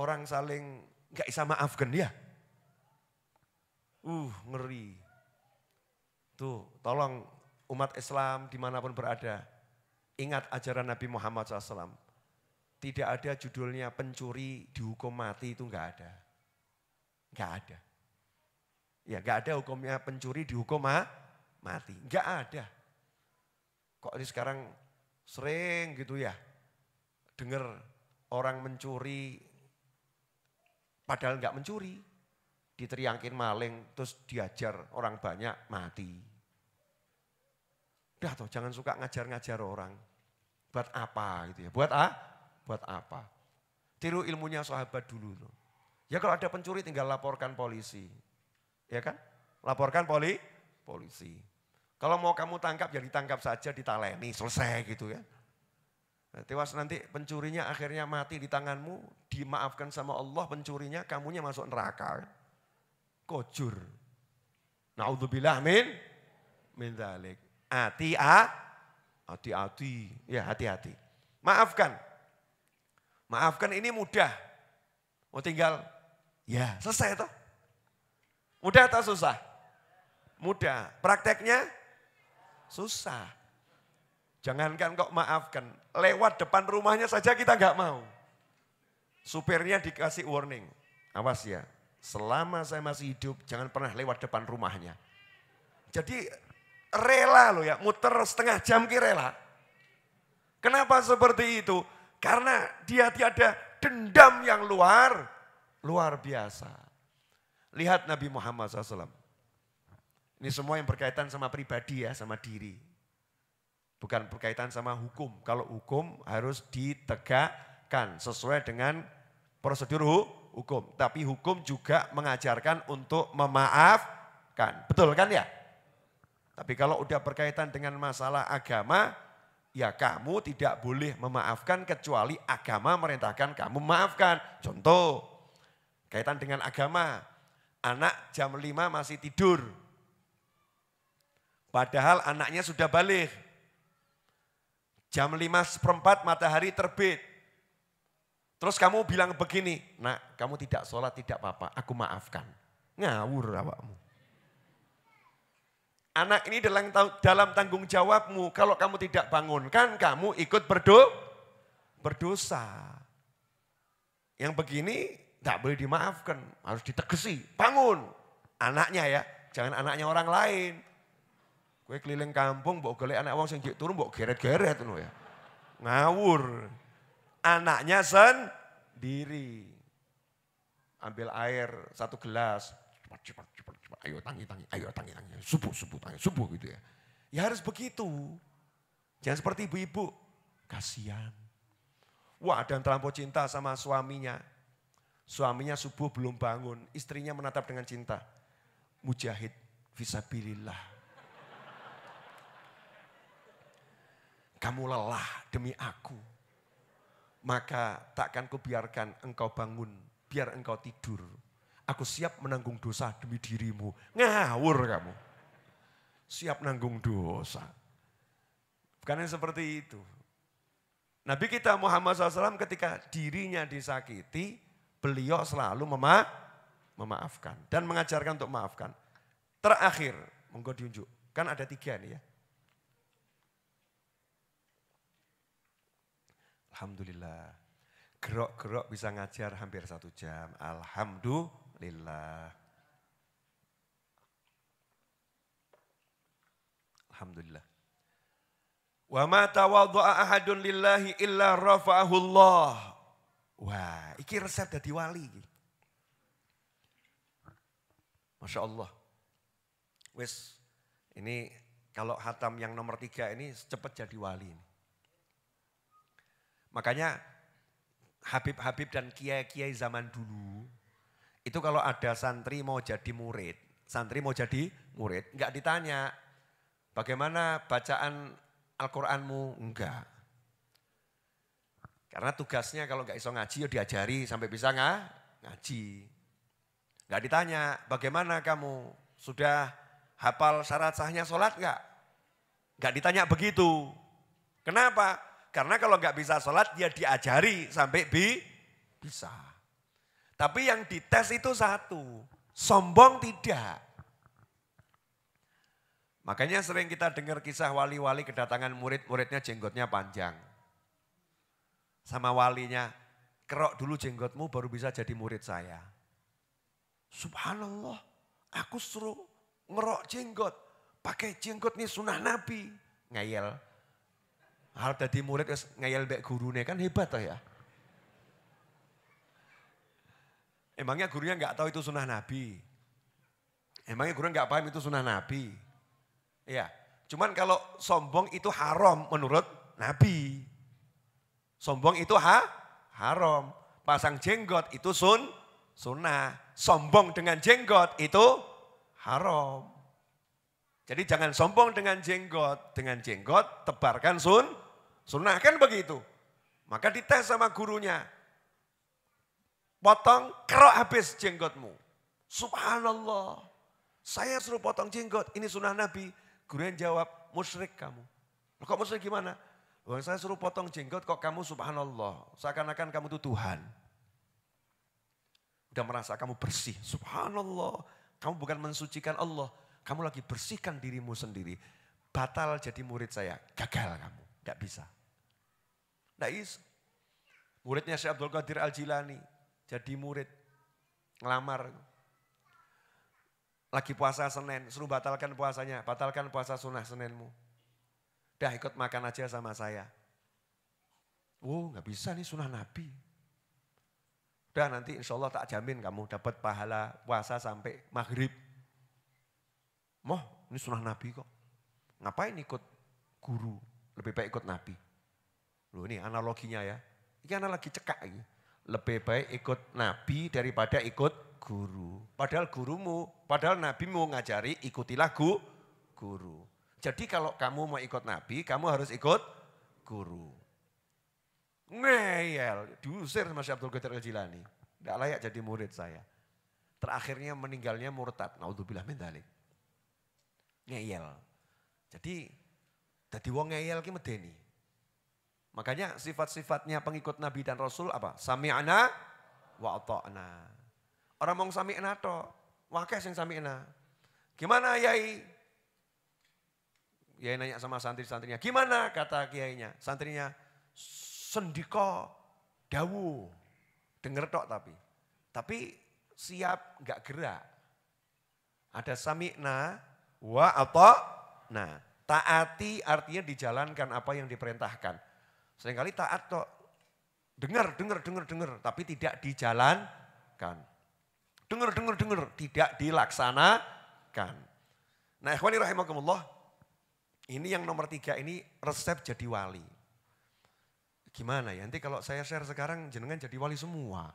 orang saling gak bisa maafkan dia. Ngeri. Tuh, tolong umat Islam dimanapun berada, ingat ajaran Nabi Muhammad SAW. Tidak ada judulnya pencuri dihukum mati, itu enggak ada. Enggak ada. Ya enggak ada hukumnya pencuri dihukum mati. Enggak ada. Kok ini sekarang sering gitu ya, dengar orang mencuri padahal enggak mencuri. Diteriakin maling, terus diajar orang banyak, mati. Udah toh, jangan suka ngajar-ngajar orang. Buat apa gitu ya, buat apa? Tiru ilmunya sahabat dulu tuh. Ya kalau ada pencuri tinggal laporkan polisi. Ya kan? Laporkan polisi. Kalau mau kamu tangkap ya ditangkap saja, ditaleni, selesai gitu ya. Nah, tewas nanti pencurinya akhirnya mati di tanganmu, dimaafkan sama Allah pencurinya, kamunya masuk neraka. Kojur. Na'udzubillah min dzalik. Hati-hati. Ya hati-hati. Maafkan ini mudah. Mau tinggal, ya selesai toh. Mudah atau susah? Mudah. Prakteknya susah. Jangankan kok maafkan, lewat depan rumahnya saja kita nggak mau. Supirnya dikasih warning, awas ya, selama saya masih hidup jangan pernah lewat depan rumahnya. Jadi rela loh ya, muter setengah jam rela. Kenapa seperti itu? Karena dia tiada dendam yang luar biasa. Lihat Nabi Muhammad SAW. Ini semua yang berkaitan sama pribadi ya, sama diri. Bukan berkaitan sama hukum. Kalau hukum harus ditegakkan sesuai dengan prosedur hukum. Tapi hukum juga mengajarkan untuk memaafkan. Betul kan ya? Tapi kalau udah berkaitan dengan masalah agama, ya kamu tidak boleh memaafkan kecuali agama merintahkan kamu memaafkan. Contoh, kaitan dengan agama, anak jam 5 masih tidur. Padahal anaknya sudah balik. Jam 5:15 matahari terbit. Terus kamu bilang begini, nak kamu tidak sholat tidak apa-apa, aku maafkan. Ngawur awakmu. Anak ini dalam tanggung jawabmu, kalau kamu tidak bangunkan, kamu ikut berdosa. Yang begini tidak boleh dimaafkan, harus ditegesi. Bangun, anaknya ya, jangan anaknya orang lain. Gue keliling kampung, mbok golek anak wong sing jek turu mbok geret-geret ngono ya. Ngawur. Anaknya sendiri. Ambil air 1 gelas. Cepat. Ayo tangi. Subuh gitu ya. Ya harus begitu. Jangan seperti ibu-ibu. Kasihan. Wah, ada yang terlampau cinta sama suaminya. Suaminya subuh belum bangun. Istrinya menatap dengan cinta. Mujahid fisabilillah. Kamu lelah demi aku. Maka takkan kubiarkan engkau bangun. Biar engkau tidur. Aku siap menanggung dosa demi dirimu. Ngawur kamu. Siap nanggung dosa. Bukan seperti itu. Nabi kita Muhammad SAW ketika dirinya disakiti, beliau selalu memaafkan. Dan mengajarkan untuk memaafkan. Terakhir, monggo diunjuk. Kan ada 3 nih ya. Alhamdulillah. Gerok-gerok bisa ngajar hampir 1 jam. Alhamdulillah. Alhamdulillah. Wa ma tawaddu'a ahadun lillahi illa rafa'ahu Allah. Wah, iki resep dadi wali iki. Masya Allah. Wes, ini kalau hatam yang nomor 3 ini cepat jadi wali. Makanya Habib-habib dan kiai-kiai zaman dulu, itu kalau ada santri mau jadi murid, enggak ditanya, bagaimana bacaan Al-Quranmu? Enggak. Karena tugasnya kalau nggak iso ngaji ya diajari sampai bisa ngaji. Nggak ditanya, bagaimana kamu? Sudah hafal syarat sahnya sholat nggak? Nggak ditanya begitu. Kenapa? Karena kalau nggak bisa sholat dia diajari sampai bisa. Tapi yang dites itu satu, sombong tidak. Makanya sering kita dengar kisah wali-wali kedatangan murid-muridnya jenggotnya panjang. Sama walinya, kerok dulu jenggotmu baru bisa jadi murid saya. Subhanallah, aku suruh ngerok jenggot. Pakai jenggot nih sunnah Nabi. Ngeyel. Hal tadi murid ngeyel mbek gurune kan hebat toh ya. Emangnya gurunya nggak tahu itu sunnah Nabi? Emangnya gurunya nggak paham itu sunnah Nabi? Ya, cuman kalau sombong itu haram menurut Nabi. Sombong itu haram. Pasang jenggot itu sunnah. Sombong dengan jenggot itu haram. Jadi jangan sombong dengan jenggot. Dengan jenggot tebarkan sunnah kan begitu. Maka dites sama gurunya. Potong kerok habis jenggotmu. Subhanallah. Saya suruh potong jenggot. Ini sunnah Nabi. Gurunya jawab, musyrik kamu. Kok musyrik gimana? Saya suruh potong jenggot kok kamu subhanallah. Seakan-akan kamu itu Tuhan. Udah merasa kamu bersih. Subhanallah. Kamu bukan mensucikan Allah. Kamu lagi bersihkan dirimu sendiri. Batal jadi murid saya. Gagal kamu. Gak bisa. Gak bisa. Muridnya Syekh Abdul Qadir Al-Jilani. Jadi murid. Ngelamar. Lagi puasa Senin. Suruh batalkan puasanya. Batalkan puasa sunnah Seninmu. Udah ikut makan aja sama saya. Oh gak bisa nih sunnah Nabi. Udah nanti insya Allah tak jamin kamu dapat pahala puasa sampai maghrib. Moh ini sunnah Nabi kok. Ngapain ikut guru? Lebih baik ikut Nabi. Loh ini analoginya ya. Ini analogi cekak ini. Lebih baik ikut Nabi daripada ikut guru. Padahal gurumu, padahal Nabimu ngajari ikutilah guru. Jadi kalau kamu mau ikut Nabi, kamu harus ikut guru. Ngeyel, diusir sama Syekh Abdul Qadir Al-Jilani. Tidak layak jadi murid saya. Terakhirnya meninggalnya murtad. Naudzubillah min dzalik. Ngeyel. Jadi wong ngeyel ki medeni. Makanya sifat-sifatnya pengikut Nabi dan Rasul apa? Sami'na wa ata'na. Orang mau sami'na to, wakeh sing sami'na. Gimana Yai? Yai nanya sama santri-santrinya, gimana kata kiainya? Santrinya, sendiko dawu. Dengar tok tapi siap gak gerak. Ada sami'na wa ata'na. Taati artinya dijalankan apa yang diperintahkan. Seringkali taat tok. Dengar, tapi tidak dijalankan. Dengar, tidak dilaksanakan. Nah ikhwani rahimakumullah. Ini yang nomor 3 ini resep jadi wali. Gimana ya, nanti kalau saya share sekarang jenengan jadi wali semua.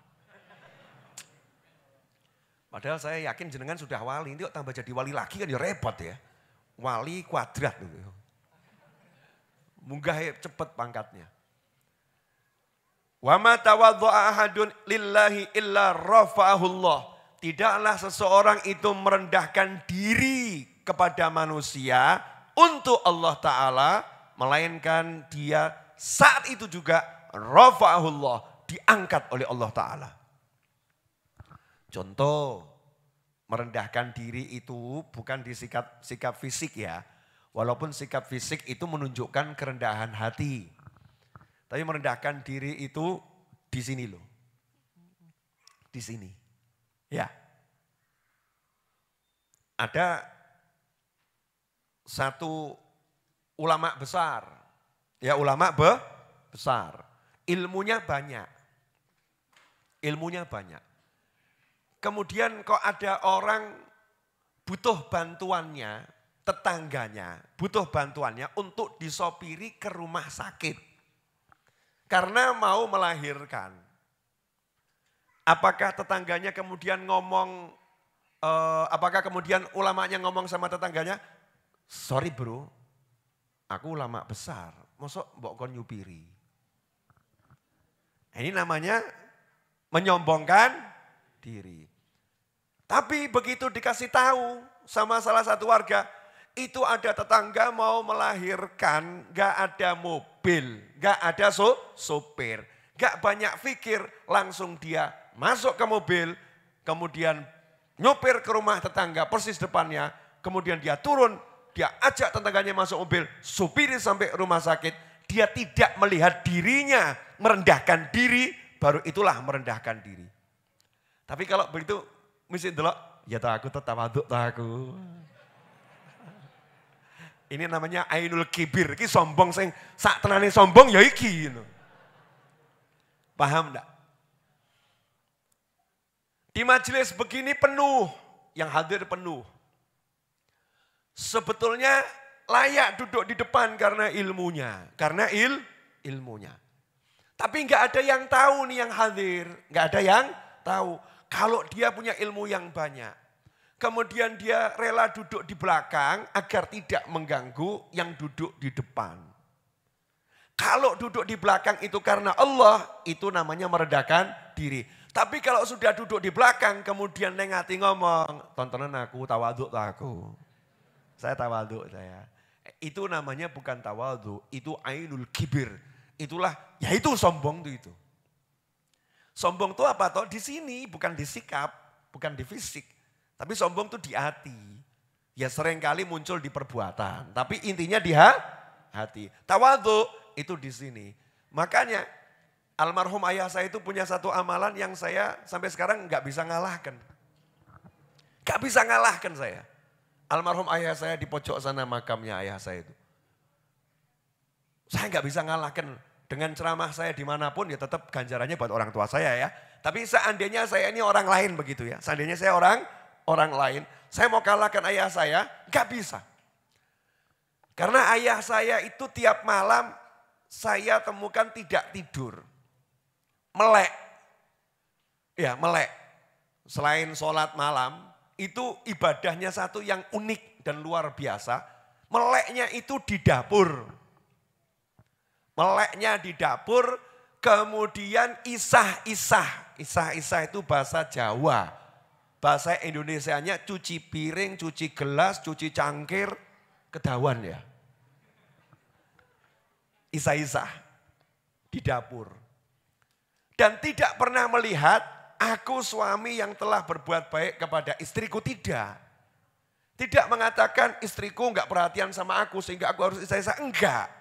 Padahal saya yakin jenengan sudah wali, nanti kok tambah jadi wali lagi kan ya repot ya. Wali kuadrat. Munggah cepet pangkatnya. Wa ma tawaddu'a ahadun lillahi illa rafa'ahullah. Tidaklah seseorang itu merendahkan diri kepada manusia untuk Allah Ta'ala, melainkan dia saat itu juga rafa'ahullah, diangkat oleh Allah Ta'ala. Contoh, merendahkan diri itu bukan di sikap fisik ya. Walaupun sikap fisik itu menunjukkan kerendahan hati. Tapi merendahkan diri itu di sini loh. Di sini. Ya. Ada satu ulama besar. Ya ulama besar. Ilmunya banyak. Kemudian kok ada orang butuh bantuannya, tetangganya butuh bantuannya untuk disopiri ke rumah sakit. Karena mau melahirkan. Apakah tetangganya kemudian ngomong, apakah kemudian ulamanya ngomong sama tetangganya, sorry bro, aku ulama besar, mosok mbok kon nyupiri. Ini namanya menyombongkan diri. Tapi begitu dikasih tahu sama salah satu warga, itu ada tetangga mau melahirkan, gak ada mobil, gak ada sopir, gak banyak pikir, langsung dia masuk ke mobil, kemudian nyopir ke rumah tetangga persis depannya, kemudian dia turun, dia ajak tetangganya masuk mobil, supiri sampai rumah sakit, dia tidak melihat dirinya, merendahkan diri, baru itulah merendahkan diri. Tapi kalau begitu, mesti delok, ya aku tetap aduk aku. Ini namanya ainul kibir, iki sombong sing sak tenane sombong ya iki. Paham enggak? Di majelis begini penuh, yang hadir penuh. Sebetulnya layak duduk di depan karena ilmunya, karena ilmunya. Tapi enggak ada yang tahu nih yang hadir, enggak ada yang tahu. Kalau dia punya ilmu yang banyak, kemudian dia rela duduk di belakang agar tidak mengganggu yang duduk di depan. Kalau duduk di belakang itu karena Allah, itu namanya merendahkan diri. Tapi kalau sudah duduk di belakang, kemudian neng hati ngomong, tontonan aku, tawaduk aku. Saya tawaduk saya. Itu namanya bukan tawaduk, itu ainul kibir. Itulah, ya itu sombong itu. Sombong itu apa toh? Di sini, bukan di sikap, bukan di fisik. Tapi sombong itu di hati. Ya seringkali muncul di perbuatan. Tapi intinya di hati. Tawadhu itu di sini. Makanya almarhum ayah saya itu punya satu amalan yang saya sampai sekarang nggak bisa ngalahkan. Nggak bisa ngalahkan saya. Almarhum ayah saya di pojok sana makamnya ayah saya itu. Saya nggak bisa ngalahkan. Dengan ceramah saya dimanapun ya tetap ganjarannya buat orang tua saya ya. Tapi seandainya saya ini orang lain begitu ya. Seandainya saya orang lain. Saya mau kalahkan ayah saya, gak bisa. Karena ayah saya itu tiap malam saya temukan tidak tidur. Melek. Ya melek. Selain sholat malam, itu ibadahnya satu yang unik dan luar biasa. Meleknya itu di dapur. Meleknya di dapur, kemudian isah-isah. Isah-isah itu bahasa Jawa. Bahasa Indonesianya cuci piring, cuci gelas, cuci cangkir, kedawan ya. Isah-isah di dapur. Dan tidak pernah melihat aku suami yang telah berbuat baik kepada istriku, tidak. Tidak mengatakan istriku enggak perhatian sama aku sehingga aku harus isah-isah, enggak.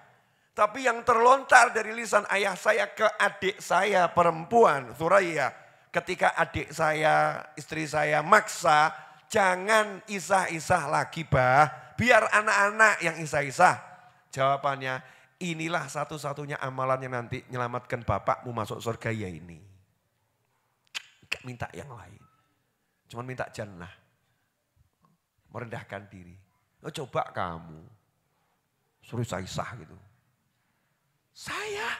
Tapi yang terlontar dari lisan ayah saya ke adik saya perempuan, Thuraya. Ketika adik saya, istri saya maksa, jangan isah-isah lagi bah. Biar anak-anak yang isah-isah. Jawabannya, inilah satu-satunya amalan yang nanti menyelamatkan bapakmu masuk surga ya ini. Gak minta yang lain. Cuma minta jannah. Merendahkan diri. Oh, coba kamu. Suruh isah-isah gitu. Saya.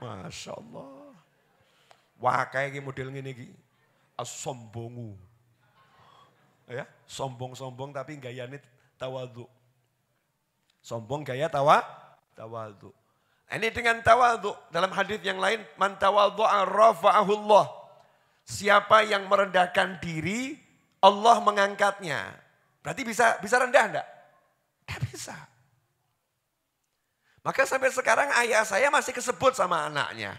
Masya Allah. Wah kayak model ini iki. Sombongu. Ya, sombong-sombong tapi gayanya tawadhu. Sombong gaya tawadhu. Ini dengan tawadhu. Dalam hadis yang lain, man tawadhu'a rafa'ahullah. Siapa yang merendahkan diri, Allah mengangkatnya. Berarti bisa rendah enggak? Enggak bisa. Maka sampai sekarang ayah saya masih kesebut sama anaknya.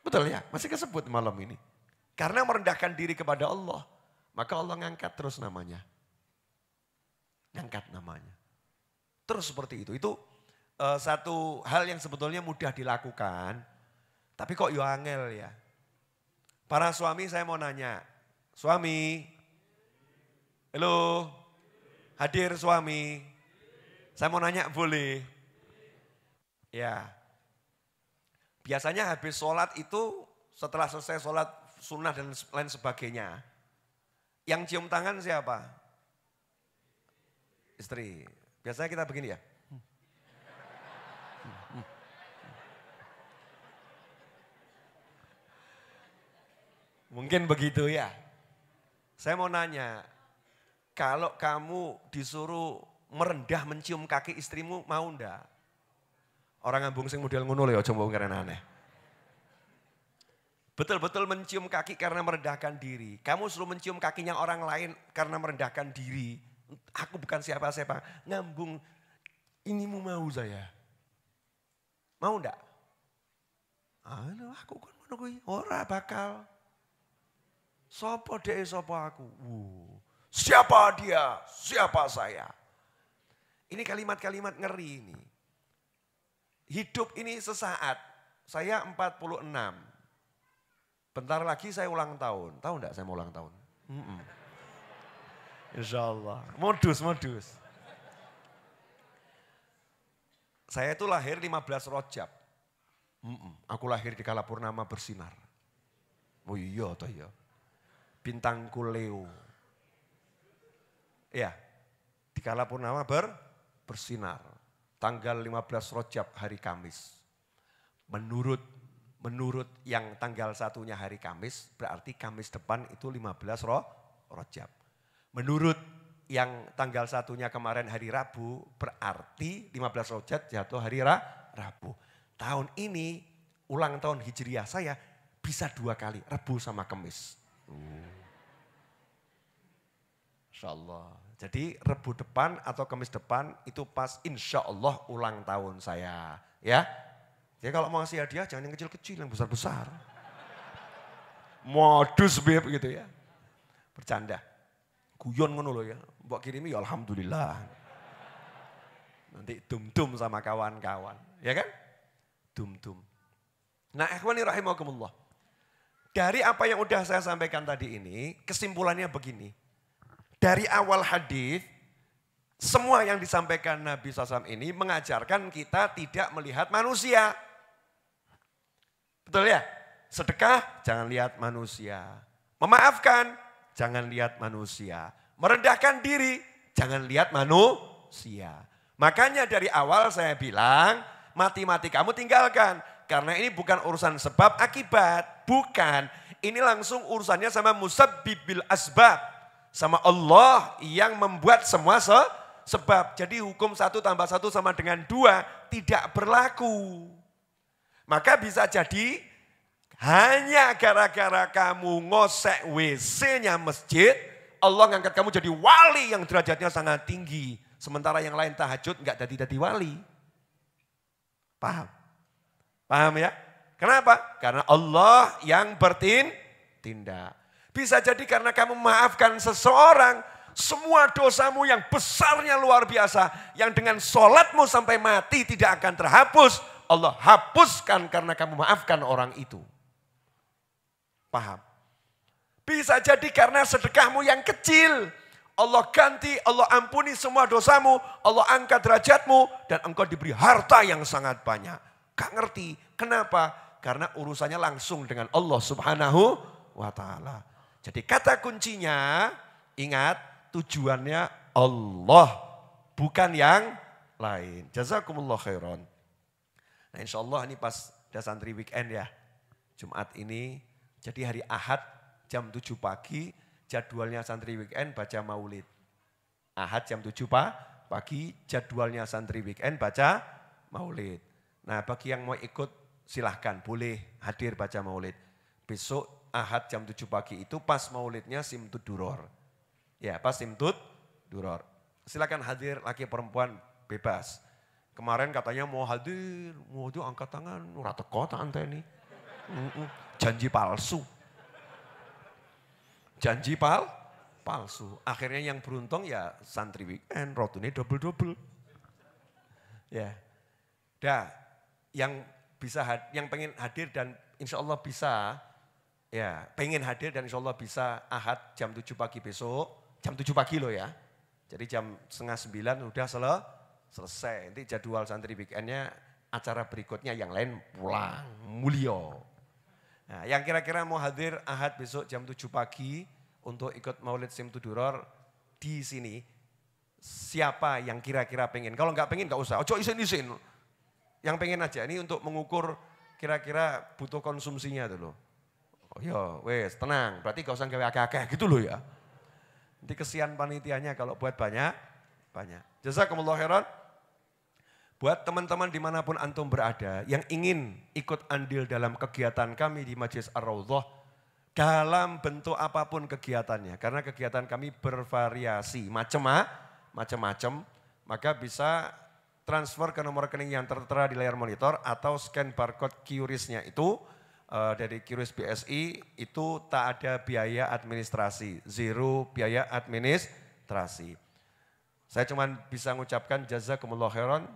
Betul ya, masih kesebut malam ini. Karena merendahkan diri kepada Allah. Maka Allah ngangkat terus namanya. Ngangkat namanya. Terus seperti itu. Itu satu hal yang sebetulnya mudah dilakukan. Tapi kok yo angel ya. Para suami saya mau nanya. Suami. Halo. Hadir suami. Saya mau nanya boleh? Ya. Biasanya habis sholat itu setelah selesai sholat sunnah dan lain sebagainya. Yang cium tangan siapa? Istri. Biasanya kita begini ya. Mungkin begitu ya. Saya mau nanya, kalau kamu disuruh merendah mencium kaki istrimu mau enggak? Orang ngambung sing model ngono lho, aja mbok keren aneh. Betul-betul mencium kaki karena merendahkan diri. Kamu suruh mencium kakinya orang lain karena merendahkan diri. Aku bukan siapa-siapa. Ngambung, ini mau saya. Mau enggak? Aku kan ngono kuwi, ora bakal. Sopo dhek sopo aku? Siapa dia? Siapa saya? Ini kalimat-kalimat ngeri ini. Hidup ini sesaat. Saya 46. Bentar lagi saya ulang tahun. Tahu enggak saya mau ulang tahun? Insya Allah. Modus. Saya itu lahir 15 Rajab. Aku lahir di kala purnama bersinar. Oh iya toh ya. Bintangku Leo. Ya, di kala purnama bersinar. Tanggal 15 Rajab hari Kamis. Menurut yang tanggal satunya hari Kamis, berarti Kamis depan itu 15 Rajab. Menurut yang tanggal satunya kemarin hari Rabu, berarti 15 Rajab jatuh hari Rabu. Tahun ini, ulang tahun Hijriah saya bisa 2 kali, Rabu sama Kamis. Insya Allah. Jadi Rabu depan atau Kamis depan itu pas insya Allah ulang tahun saya. Ya. Jadi kalau mau ngasih hadiah jangan yang kecil-kecil, yang besar-besar. Modus beb gitu ya. Bercanda. Guyon ngono loh ya. Mbok kirimi ya alhamdulillah. Nanti dum-dum sama kawan-kawan. Ya kan? Dum-dum. Nah ikhwani rahimakumullah. Dari apa yang udah saya sampaikan tadi ini, kesimpulannya begini. Dari awal hadis, semua yang disampaikan Nabi SAW ini mengajarkan kita tidak melihat manusia. Betul ya? Sedekah, jangan lihat manusia. Memaafkan, jangan lihat manusia. Merendahkan diri, jangan lihat manusia. Makanya dari awal saya bilang, mati-mati kamu tinggalkan. Karena ini bukan urusan sebab akibat. Bukan. Ini langsung urusannya sama musabbibil asbab. Sama Allah yang membuat semua sebab. Jadi hukum 1 tambah 1 sama dengan 2 tidak berlaku. Maka bisa jadi hanya gara-gara kamu ngosek WC-nya masjid, Allah ngangkat kamu jadi wali yang derajatnya sangat tinggi. Sementara yang lain tahajud enggak jadi wali. Paham? Paham ya? Kenapa? Karena Allah yang bertindak. Bisa jadi karena kamu memaafkan seseorang, semua dosamu yang besarnya luar biasa, yang dengan sholatmu sampai mati tidak akan terhapus, Allah hapuskan karena kamu maafkan orang itu. Paham? Bisa jadi karena sedekahmu yang kecil, Allah ganti, Allah ampuni semua dosamu, Allah angkat derajatmu, dan engkau diberi harta yang sangat banyak. Gak ngerti, kenapa? Karena urusannya langsung dengan Allah Subhanahu wa ta'ala. Jadi kata kuncinya, ingat tujuannya Allah, bukan yang lain. Jazakumullah khairan. Nah insya Allah ini pas ada santri weekend ya, Jumat ini. Jadi hari Ahad jam 7 pagi, jadwalnya santri weekend baca maulid. Ahad jam 7 pagi, jadwalnya santri weekend baca maulid. Nah bagi yang mau ikut silahkan, boleh hadir baca maulid. Besok Ahad jam 7 pagi itu pas maulidnya Simtud Duror. Ya pas Simtud Duror. Silakan hadir laki perempuan bebas. Kemarin katanya mau hadir, mau itu angkat tangan, ora teko tak anteni. Janji palsu. Janji palsu. Akhirnya yang beruntung ya santri weekend, rotune double-double. Ya. Dah, yang bisa yang pengen hadir dan insya Allah bisa, ya pengen hadir dan insya Allah bisa Ahad jam 7 pagi besok, jam 7 pagi loh ya. Jadi jam 8:30 udah selesai. Nanti jadwal santri weekendnya, acara berikutnya yang lain pulang, mulio. Nah yang kira-kira mau hadir Ahad besok jam 7 pagi untuk ikut maulid Simtud Duror di sini. Siapa yang kira-kira pengen? Kalau nggak pengen nggak usah, ojo isin-isin. Yang pengen aja, ini untuk mengukur kira-kira butuh konsumsinya tuh loh. Oh ya wes tenang, berarti gak usah gawe akeh-akeh gitu loh ya. Nanti kesian panitianya kalau buat banyak. Jazakumullah khairan. buat teman-teman dimanapun antum berada yang ingin ikut andil dalam kegiatan kami di Majelis Ar-Raudhah dalam bentuk apapun kegiatannya. Karena kegiatan kami bervariasi, macam-macam, maka bisa transfer ke nomor rekening yang tertera di layar monitor atau scan barcode QRIS-nya itu dari QRIS BSI itu tak ada biaya administrasi, zero biaya administrasi. Saya cuma bisa mengucapkan jazakumullah khairan,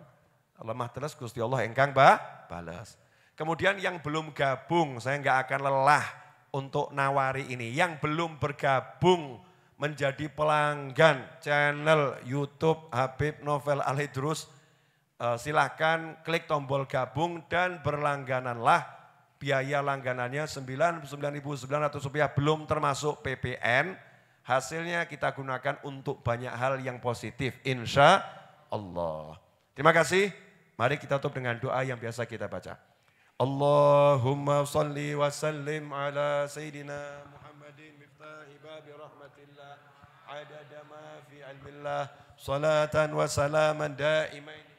Allah teles Gusti Allah engkang balas. Kemudian yang belum gabung, saya enggak akan lelah untuk nawari ini. Yang belum bergabung menjadi pelanggan channel YouTube Habib Novel Al-Idrus, silahkan klik tombol gabung dan berlanggananlah. Biaya langganannya Rp99.900 belum termasuk PPN. Hasilnya kita gunakan untuk banyak hal yang positif, insya Allah. Terima kasih. Mari kita tutup dengan doa yang biasa kita baca. Allahumma salli wa sallim ala Sayyidina Muhammadin miftahi babi rahmatillah adada ma fi ilmillah salatan wa salaman daimain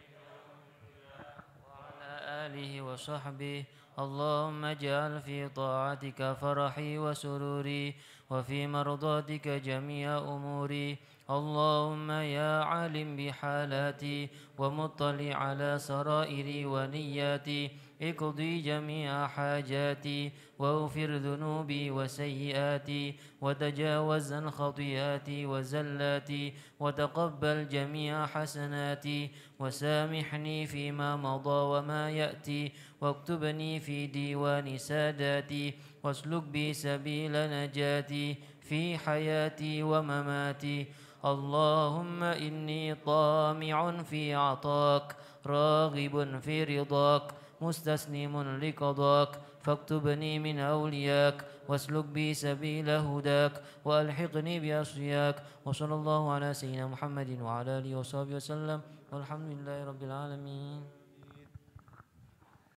آله وصحبه اللهم اجعل في طاعتك فرحي وسروري وفي مرضاتك جميع أموري اللهم يا عالم بحالاتي ومطلع على سرائري ونياتي اقضي جميع حاجاتي واغفر ذنوبي وسيئاتي وتجاوز عن خطيئاتي وزلاتي وتقبل جميع حسناتي وسامحني فيما مضى وما يأتي واكتبني في ديوان ساداتي واسلك بي سبيل نجاتي في حياتي ومماتي اللهم إني طامع في عطاك راغب في رضاك مستسلم لقضاك فاكتبني من أولياك واسلك بي سبيل هداك وألحقني بأصفياك وصلى الله على سيدنا محمد وعلى آله وصحبه وسلم والحمد لله رب العالمين.